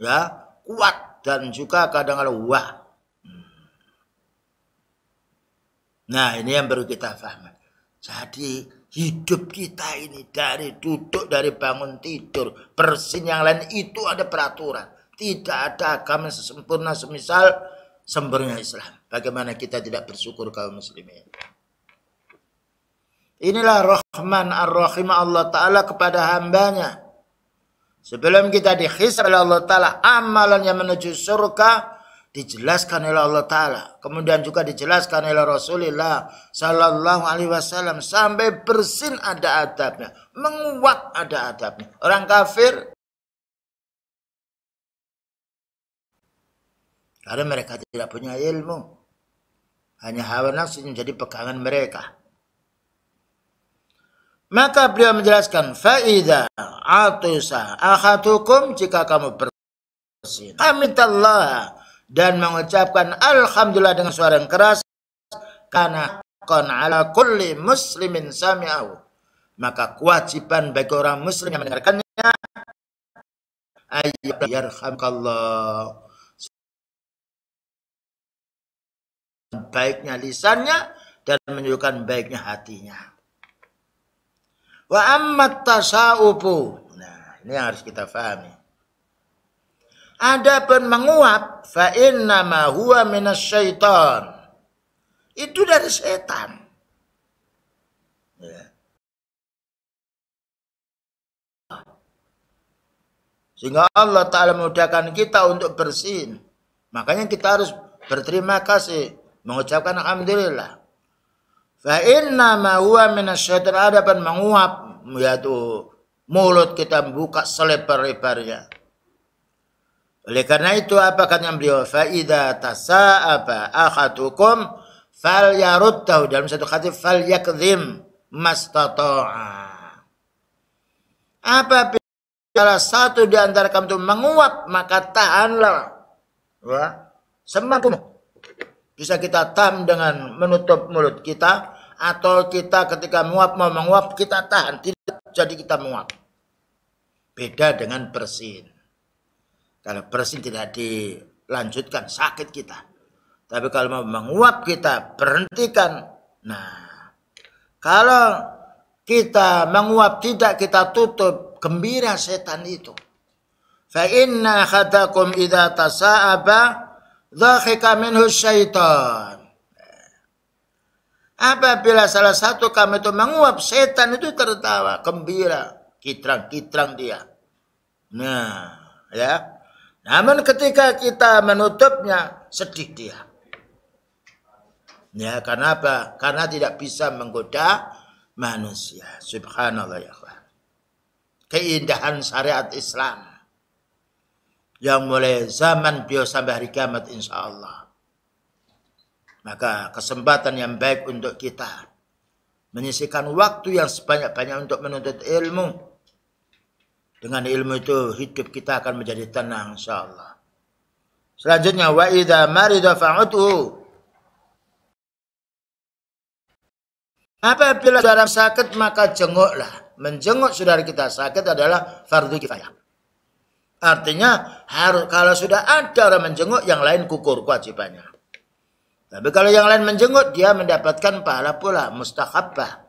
ya, kuat dan juga kadang-kadang wah. Nah, ini yang perlu kita paham. Jadi Hidup kita ini dari duduk, dari bangun tidur, bersin yang lain itu ada peraturan. Tidak ada agama sempurna semisal sempurna Islam. Bagaimana kita tidak bersyukur kaum muslimin? Inilah Rahman Ar-Rahim Allah Ta'ala kepada hambanya. Sebelum kita dihisab oleh Allah Ta'ala, amalan yang menuju surga dijelaskan oleh Allah Ta'ala. Kemudian juga dijelaskan oleh Rasulullah Sallallahu Alaihi Wasallam. Sampai bersin ada adabnya. Menguap ada adabnya. Orang kafir, karena mereka tidak punya ilmu. Hanya hawa nafsu menjadi pegangan mereka. Maka beliau menjelaskan, Fa'idha atusa ahadukum, jika kamu bersin, hamidallah, dan mengucapkan alhamdulillah dengan suara yang keras, karena kon ala kulli muslimin sami'ahu, maka kewajiban bagi orang muslim yang mendengarkannya, ayyarhamkallah, baiknya lisannya dan menunjukkan baiknya hatinya. Wa ammat tasaubu. Nah, ini yang harus kita pahami. Adapun menguap, fa innama huwa minasyaiton. Itu dari setan. Ya. Sehingga Allah Ta'ala memudahkan kita untuk bersin. Makanya kita harus berterima kasih, mengucapkan alhamdulillah. Fa inna ma huwa minasyaitan, adapun menguap, yaitu mulut kita buka selebar-lebarnya. Oleh karena itu apa kata beliau? Fa idza tasa'aba ahadukum falyaruddahu, dalam satu hadis falyakdzim mastata'a. Apabila salah satu di antara kamu itu menguap, maka tahanlah. Wah, semampu. Bisa kita tahan dengan menutup mulut kita, atau kita ketika mau menguap kita tahan, tidak jadi kita menguap. Beda dengan bersin. Kalau bersin tidak dilanjutkan, sakit kita. Tapi kalau mau menguap kita berhentikan. Nah, kalau kita menguap tidak kita tutup, gembira setan itu. Fa inna ahadakum idza tasa'aba dhahika minhu syaitan. Apabila salah satu kami itu menguap, setan itu tertawa, gembira, kitrang-kitrang dia. Nah, ya. Namun ketika kita menutupnya, sedih dia. Ya, karena apa? Karena tidak bisa menggoda manusia. Subhanallah ya Allah. Keindahan syariat Islam yang mulai zaman beliau sampai hari kiamat insya Allah. Maka kesempatan yang baik untuk kita menyisihkan waktu yang sebanyak-banyak untuk menuntut ilmu. Dengan ilmu itu hidup kita akan menjadi tenang insya Allah. Selanjutnya, wa idza marida fa'udhu. Apabila saudara sakit maka jenguklah. Menjenguk saudara kita sakit adalah fardu kifayah. Artinya harus, kalau sudah ada orang menjenguk, yang lain gugur kewajibannya. Tapi kalau yang lain menjenguk, dia mendapatkan pahala pula, mustahabbah.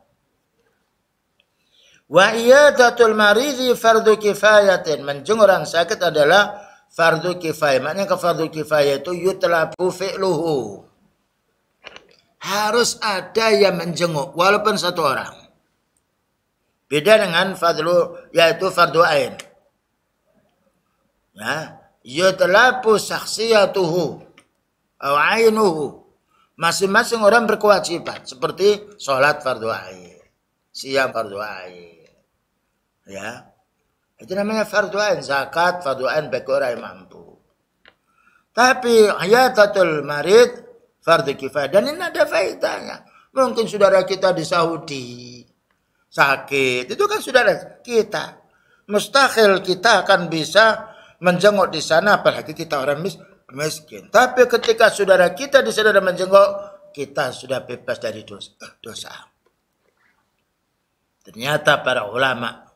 Wa iyadatul maridhi fardu kifayatin. Menjenguk orang sakit adalah fardu kifayah. Maknanya ke fardu kifayah itu yutlabu fi'luhu. Harus ada yang menjenguk walaupun satu orang. Beda dengan fadlu, yaitu fardu ain. Ya, yutlabu syakhsiyatuhu aw ainuhu. Masing-masing orang berkewajiban seperti sholat fardu ain, siam fardu ain. Ya. Itu namanya fardu ain, zakat fardu ain bagi orang yang mampu. Tapi hayatatul marid fardu kifayah, dan ini ada faedahnya. Mungkin saudara kita di Saudi sakit, itu kan saudara kita. Mustahil kita akan bisa menjenguk di sana, apalagi kita orang miskin. Tapi ketika saudara kita di sana menjenguk, kita sudah bebas dari dosa. Ternyata para ulama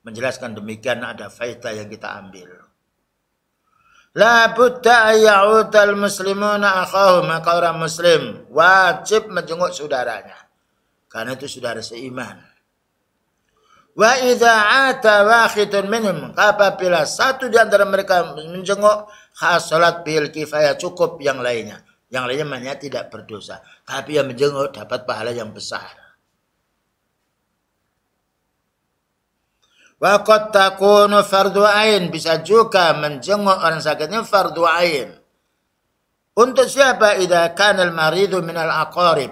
menjelaskan demikian, ada faedah yang kita ambil. La budda ayya'udal muslimuna akhahum, maka orang muslim wajib menjenguk saudaranya. Karena itu saudara seiman. Wa idza ata wahidun minhum, apabila satu di antara mereka menjenguk, khasalat bil kifayah, cukup yang lainnya. Yang lainnya maknanya tidak berdosa, tapi yang menjenguk dapat pahala yang besar. Wa qad takunu fardhu ain, bisa juga menjenguk orang sakitnya fardhu ain. Untuk siapa? Idza kana al-maridu minal aqarib.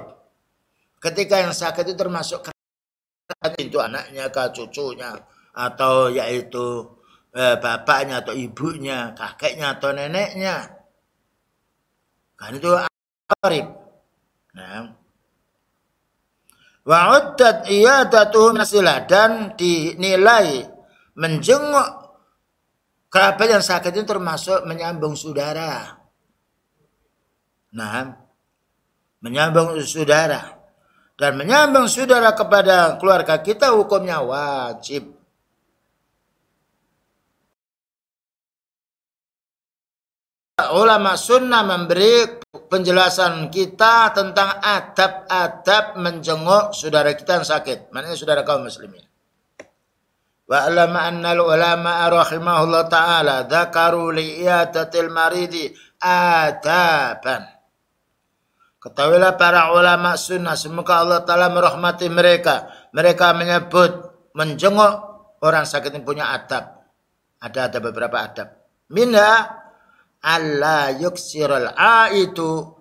Ketika yang sakit itu termasuk itu anaknya, cucunya, atau yaitu bapaknya atau ibunya, kakeknya atau neneknya. Kan itu aqarib. Nah, wa uddat iyadatuhu nasilah, dan dinilai menjenguk kerabat yang sakit itu termasuk menyambung saudara. Nah, menyambung saudara. Dan menyambung saudara kepada keluarga kita hukumnya wajib. Ulama sunnah memberi penjelasan kita tentang adab-adab menjenguk saudara kita yang sakit. Maknanya saudara kaum muslimin. Wa alama annal ulama rahimahullah ta'ala dzakaru li'iyadatil maridi adaban. Ketahuilah para ulama sunnah, semoga Allah Ta'ala merahmati mereka. Mereka menyebut menjenguk orang sakit yang punya adab. Ada beberapa adab. Minha alla yuksiral aitu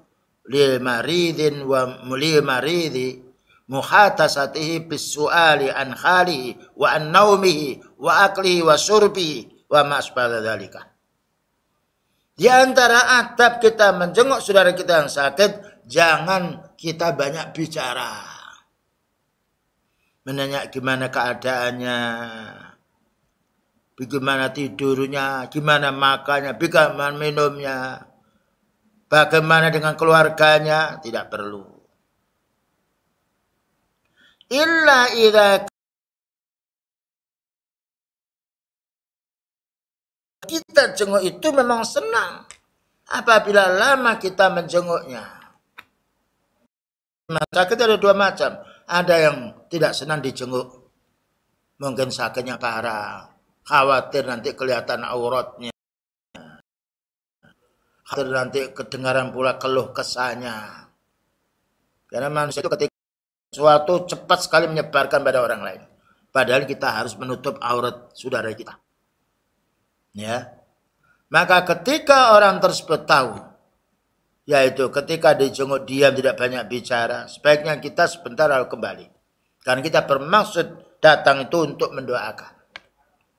lil maridin wa lil maridi muhatasatihi bis suali an khalihi wa an naumihi wa aklihi wa syurbihi wa ma asbala dzalika. Di antara adab kita menjenguk saudara kita yang sakit, jangan kita banyak bicara. Menanya gimana keadaannya, bagaimana tidurnya, gimana makannya, bagaimana minumnya, bagaimana dengan keluarganya, tidak perlu. Illa idza kita jenguk itu memang senang apabila lama kita menjenguknya. Sakit ada dua macam. Ada yang tidak senang dijenguk, mungkin sakitnya parah, khawatir nanti kelihatan auratnya, khawatir nanti kedengaran pula keluh kesahnya. Karena manusia itu ketika sesuatu cepat sekali menyebarkan pada orang lain, padahal kita harus menutup aurat saudara kita. Ya, maka ketika orang tersebut tahu, yaitu ketika dijenguk diam tidak banyak bicara, sebaiknya kita sebentar lalu kembali, karena kita bermaksud datang itu untuk mendoakan.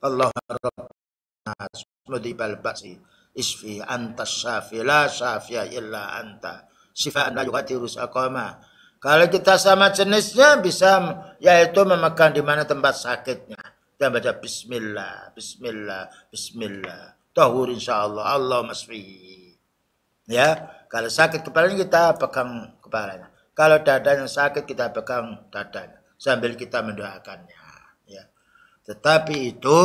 Allah Rabbana mudibal ba'si isfi anta syafi la syafi'a illa anta sifa'an la yughadiru saqama. Kalau kita sama jenisnya bisa yaitu memegang di mana tempat sakitnya. Dan baca bismillah, bismillah, bismillah. Tahur insyaallah, Allah masfi. Ya, kalau sakit kepalanya kita pegang kepalanya. Kalau dadanya sakit kita pegang dadanya sambil kita mendoakannya. Ya. Tetapi itu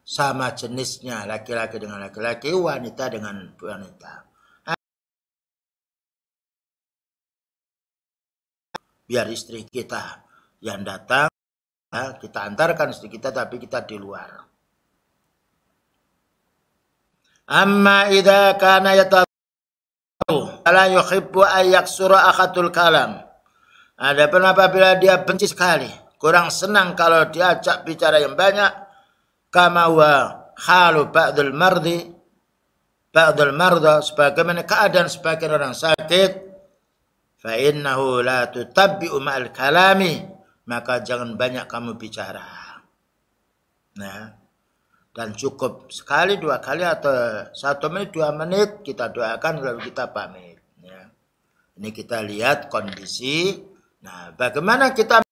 sama jenisnya, laki-laki dengan laki-laki, wanita dengan wanita. Biar istri kita yang datang, kita antarkan istri kita, tapi kita di luar. Amma idza kana yatahu la yuhibbu ay yaksura akhatul kalam. Adapun apabila dia benci sekali, kurang senang kalau diajak bicara yang banyak, kama wa halu ba'dul marda, sebagaimana keadaan sebagian orang sakit, fa innahu la tutabbi'u ma'al kalami, maka jangan banyak kamu bicara. Nah, dan cukup sekali, dua kali, atau 1 menit, 2 menit kita doakan lalu kita pamit. Ya. Ini kita lihat kondisi. Nah, bagaimana kita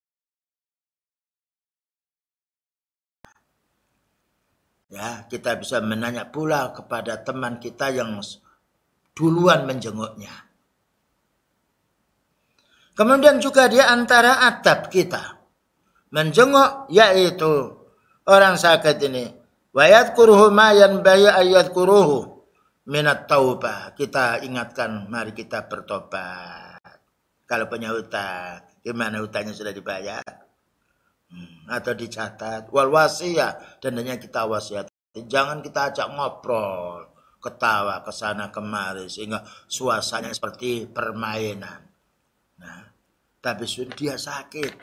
kita bisa menanya pula kepada teman kita yang duluan menjenguknya. Kemudian juga di antara adab kita menjenguk yaitu orang sakit ini, wa yadhkuruhu ma yanbaghi ayyadhkuruhu minat taubah. Kita ingatkan, mari kita bertobat. Kalau punya hutang, gimana hutangnya sudah dibayar? atau dicatat. Wal wasiyah, dan hanya kita wasiat. Jangan kita ajak ngobrol, ketawa ke sana kemari sehingga suasananya seperti permainan. Nah, tapi dia sakit.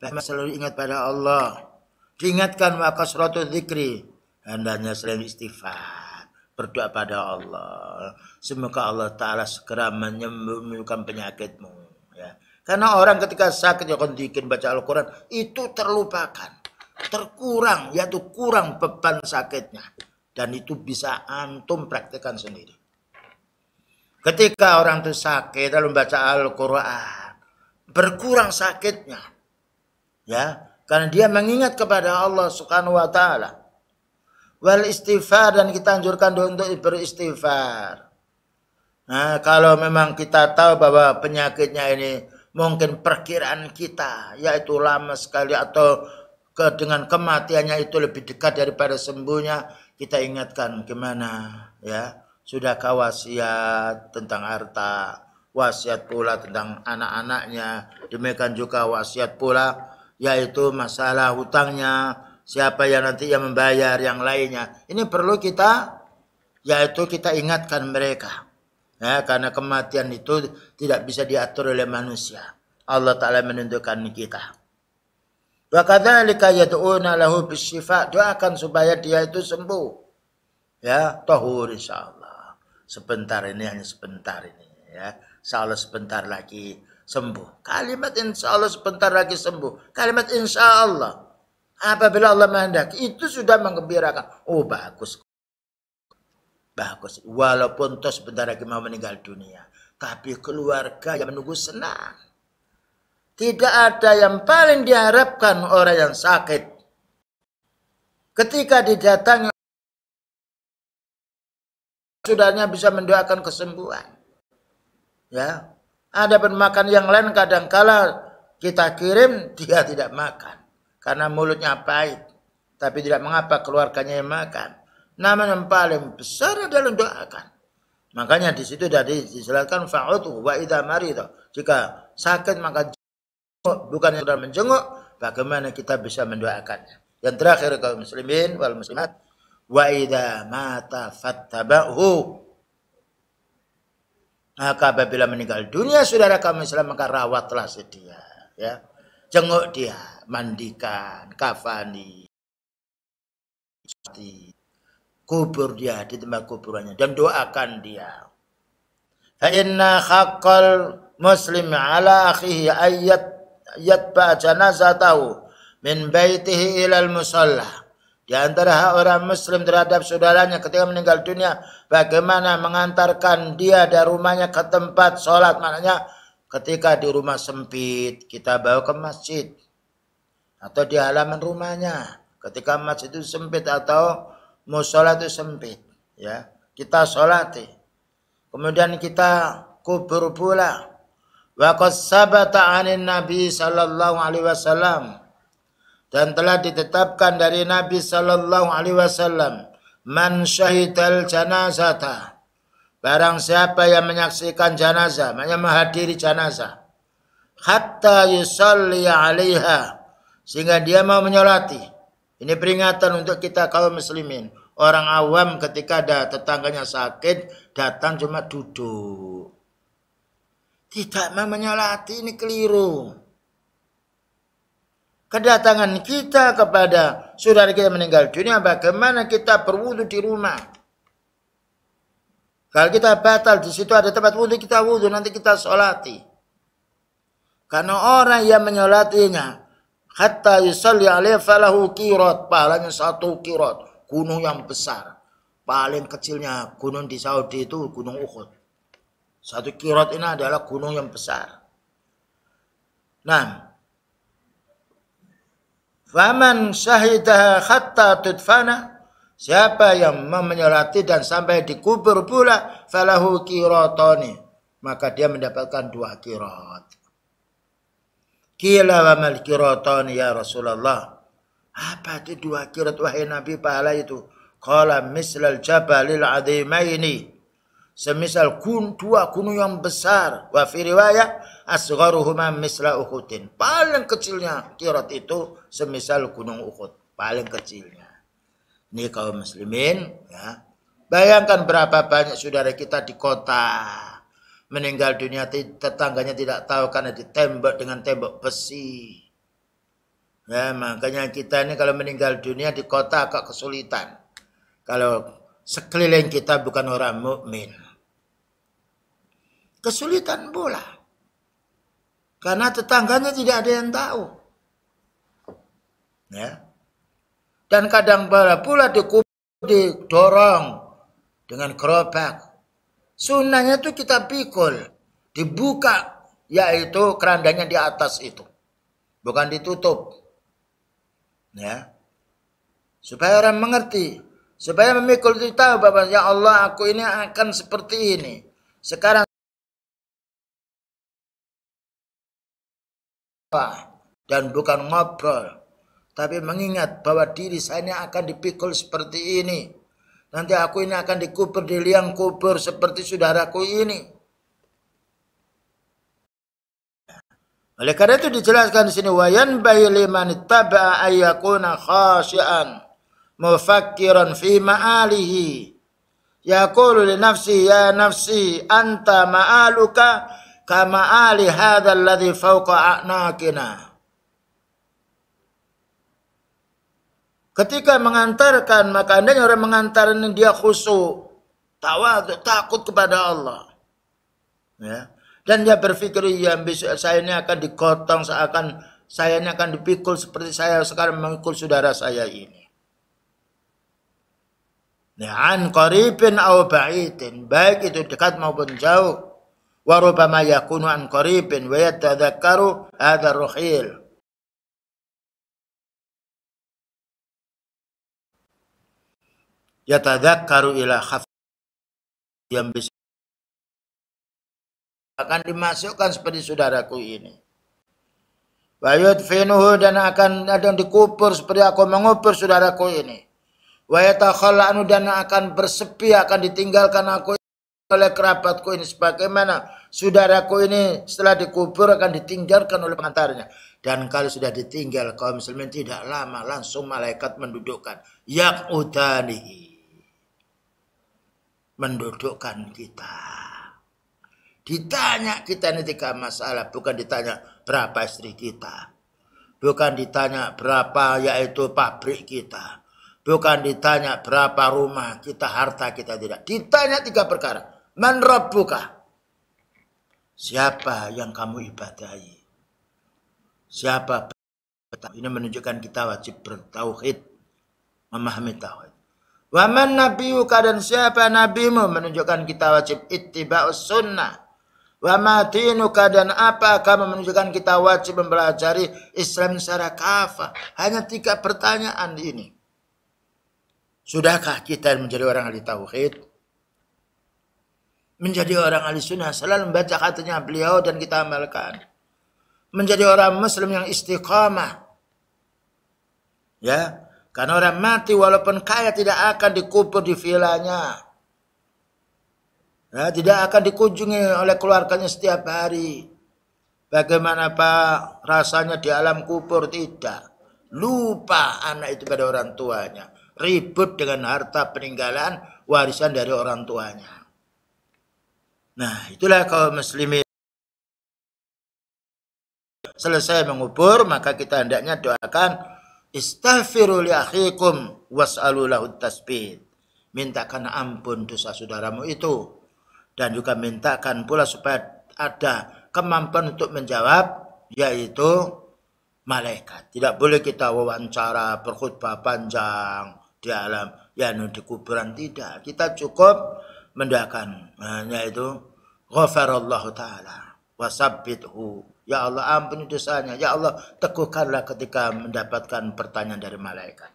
Selalu ingat pada Allah. Diingatkan wa kasratu dzikri, hendaknya selalu istighfar, berdoa pada Allah. Semoga Allah Ta'ala segera menyembuhkan penyakitmu. Ya. Karena orang ketika sakit ya bikin baca Al-Quran, itu terlupakan. Terkurang, yaitu kurang beban sakitnya. Dan itu bisa antum praktekkan sendiri. Ketika orang itu sakit lalu baca Al-Quran, berkurang sakitnya. Ya. Karena dia mengingat kepada Allah Subhanahu wa Ta'ala. Wal istighfar, dan kita anjurkan untuk beristighfar. Nah, kalau memang kita tahu bahwa penyakitnya ini mungkin perkiraan kita yaitu lama sekali atau dengan kematiannya itu lebih dekat daripada sembuhnya, kita ingatkan gimana ya. Sudahkah wasiat tentang harta, wasiat pula tentang anak-anaknya, demikian juga wasiat pula yaitu masalah hutangnya, siapa yang nanti yang membayar, yang lainnya. Ini perlu kita, yaitu kita ingatkan mereka. Ya, karena kematian itu tidak bisa diatur oleh manusia. Allah Ta'ala menentukan kita. Wa kadzalika yad'una lahu bisyifa, doakan supaya dia itu sembuh. Ya, tahur insyaallah. Sebentar ini, hanya sebentar ini ya. Insyaallah sebentar lagi sembuh. Kalimat insya Allah sebentar lagi sembuh. Kalimat insya Allah. Apabila Allah menghendaki, itu sudah menggembirakan. Oh bagus. Bagus. Walaupun toh sebentar lagi mau meninggal dunia. Tapi keluarga yang menunggu senang. Tidak ada yang paling diharapkan orang yang sakit. Ketika didatangi, saudaranya bisa mendoakan kesembuhan. Ya. Ada makan yang lain kadangkala kita kirim dia tidak makan karena mulutnya pahit, tapi tidak mengapa keluarganya yang makan. Nama yang paling besar adalah doakan. Makanya di situ tadi dijelaskan fa'utu wa idza marida. Jika sakit maka jenguk, bukan yang sudah menjenguk, bagaimana kita bisa mendoakannya. Yang terakhir kaum muslimin wal muslimat, wa idza mata fattabahu. Maka apabila meninggal dunia saudara kaum Islam, maka rawatlah dia, ya. Jenguk dia, mandikan, kafani, kubur dia di tempat kuburannya dan doakan dia. Fa inna haqqal muslim ala akhihi ayat yatba janazatahu min baitihi ilal musalla. Di antara hak orang muslim terhadap saudaranya ketika meninggal dunia, bagaimana mengantarkan dia dari rumahnya ke tempat sholat. Maknanya ketika di rumah sempit, kita bawa ke masjid. Atau di halaman rumahnya. Ketika masjid itu sempit atau musholat itu sempit. Ya, kita sholati. Kemudian kita kubur pula. Wa qad sabata 'anin Nabi sallallahu alaihi wasallam. Dan telah ditetapkan dari Nabi sallallahu alaihi wasallam, man syahidal janazata, barang siapa yang menyaksikan janazah, maknanya menghadiri janazah, hatta yusalli 'alaiha, sehingga dia mau menyolati. Ini peringatan untuk kita kaum muslimin. Orang awam ketika ada tetangganya sakit, datang cuma duduk. Tidak mau menyolati, ini keliru. Kedatangan kita kepada saudara kita meninggal dunia, bagaimana kita berwudu di rumah. Kalau kita batal, di situ ada tempat wudu, kita wudu, nanti kita sholati. Karena orang yang menyolatinya, hatta yusalli alaihi falahu qirat, pahalanya 1 qirat, gunung yang besar. Paling kecilnya gunung di Saudi itu gunung Uhud. 1 qirat ini adalah gunung yang besar. Nah, faman syahidaha hatta tudfana, siapa yang menyolati dan sampai dikubur pula, falahu qiratani, maka dia mendapatkan 2 qirat. Qila wa mal qiratani ya Rasulullah, apa itu 2 qirat wahai Nabi pahala itu? Qala mislal jabalil azimaini, semisal dua gunung yang besar. Wa fi riwayah asgharuhuma misla Uhudin. Paling kecilnya Qirat itu semisal gunung Uhud, paling kecilnya. Ini kaum muslimin, ya. Bayangkan berapa banyak saudara kita di kota meninggal dunia, tetangganya tidak tahu karena ditembak dengan tembok besi. Ya, makanya kita ini kalau meninggal dunia di kota agak kesulitan. Kalau sekeliling kita bukan orang mukmin, kesulitan pula. Karena tetangganya tidak ada yang tahu. Ya. Dan kadang pula didorong dengan gerobak. Sunnahnya itu kita pikul, dibuka, yaitu kerandanya di atas itu, bukan ditutup. Ya. Supaya orang mengerti, supaya memikul itu tahu bahwa ya Allah, aku ini akan seperti ini. Sekarang dan bukan ngobrol, tapi mengingat bahwa diri saya ini akan dipikul seperti ini. Nanti aku ini akan dikubur di liang kubur seperti saudaraku ini. Oleh karena itu dijelaskan di sini, wayan bayi liman ittaba'a ayyakuna khashi'an mufakkiran fi ma'alihi yaqulu li nafsi ya nafsi anta ma'aluka kama ali hadzal ladzi fawqa a'naqina. Ketika mengantarkan, maka andainya orang mengantar ini dia khusyuk, tawadhu, takut kepada Allah. Ya. Dan dia berpikir, ya besok saya ini akan digotong, saya ini akan dipikul seperti saya sekarang memikul saudara saya ini. Ya, an qaribin aw ba'idin, baik itu dekat maupun jauh. Wa rubbama yakunu an qaribin wa yatadhakkaru hadzal ruhil. Yatadhakkaru ila khaf, yang bisa akan dimasukkan seperti saudaraku ini. Wa yudfinuhu, dan akan ada dikubur seperti aku mengubur saudaraku ini. Wa yatakhalla'anu, dan akan bersepi, akan ditinggalkan aku oleh kerabatku ini, sebagaimana saudaraku ini setelah dikubur akan ditinggalkan oleh pengantarnya. Dan kalau sudah ditinggal kaum muslimin, tidak lama langsung malaikat mendudukkan yaqudanihi, mendudukkan kita. Ditanya kita ini 3 masalah, bukan ditanya berapa istri kita, bukan ditanya berapa yaitu pabrik kita, bukan ditanya berapa rumah kita, harta kita, tidak. Ditanya 3 perkara. Man rabbuka, siapa yang kamu ibadahi? Siapa? Ini menunjukkan kita wajib bertauhid, memahami tauhid. Wa man nabiyuka, dan siapa nabimu? Menunjukkan kita wajib ittiba'us sunnah. Wa ma dinuka, dan apa kamu? Menunjukkan kita wajib mempelajari Islam secara kafah. Hanya 3 pertanyaan ini. Sudahkah kita menjadi orang ahli tauhid? Menjadi orang ahli sunnah, selalu membaca katanya beliau dan kita amalkan. Menjadi orang muslim yang istiqamah. Ya, karena orang mati walaupun kaya tidak akan dikubur di vilanya. Ya, tidak akan dikunjungi oleh keluarganya setiap hari. Bagaimana Pak rasanya di alam kubur? Tidak. Lupa anak itu pada orang tuanya. Ribut dengan harta peninggalan warisan dari orang tuanya. Nah, itulah kaum muslimin. Selesai mengubur, maka kita hendaknya doakan istaghfiru li akhikum was'alu lahu tasbih. Mintakan ampun dosa saudaramu itu, dan juga mintakan pula supaya ada kemampuan untuk menjawab, yaitu malaikat. Tidak boleh kita wawancara berkhutbah panjang di alam di kuburan, tidak. Kita cukup mendoakan, yaitu ghafarallahu ta'ala wasabbithu, ya Allah ampuni dosanya, ya Allah teguhkanlah ketika mendapatkan pertanyaan dari malaikat.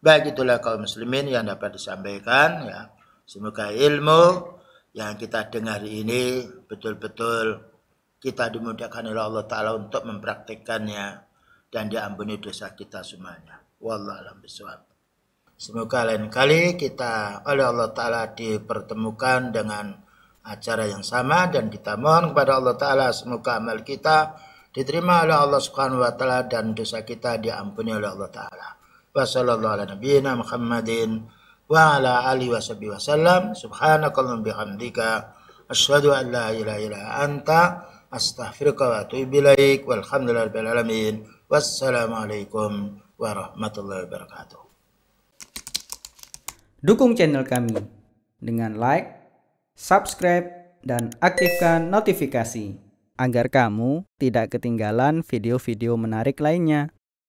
Baik, itulah kaum muslimin yang dapat disampaikan, ya. Semoga ilmu yang kita dengar ini betul-betul kita dimudahkan oleh Allah Ta'ala untuk mempraktikkannya dan diampuni dosa kita semuanya. Wallahu a'lam bishawab. Semoga lain kali kita oleh Allah Ta'ala dipertemukan dengan acara yang sama, dan kita mohon kepada Allah Ta'ala semoga amal kita diterima oleh Allah Subhanahu wa Ta'ala dan dosa kita diampuni oleh Allah Ta'ala. Wa sallallahu ala nabiyyina Muhammadin wa ala alihi washabihi wasallam. Subhanakallahumma bihamdika asyhadu an la ilaha illa anta astaghfiruka wa atubu ilaik. Walhamdulillahi rabbil alamin. Wassalamualaikum warahmatullahi wabarakatuh. Dukung channel kami dengan like, subscribe, dan aktifkan notifikasi agar kamu tidak ketinggalan video-video menarik lainnya.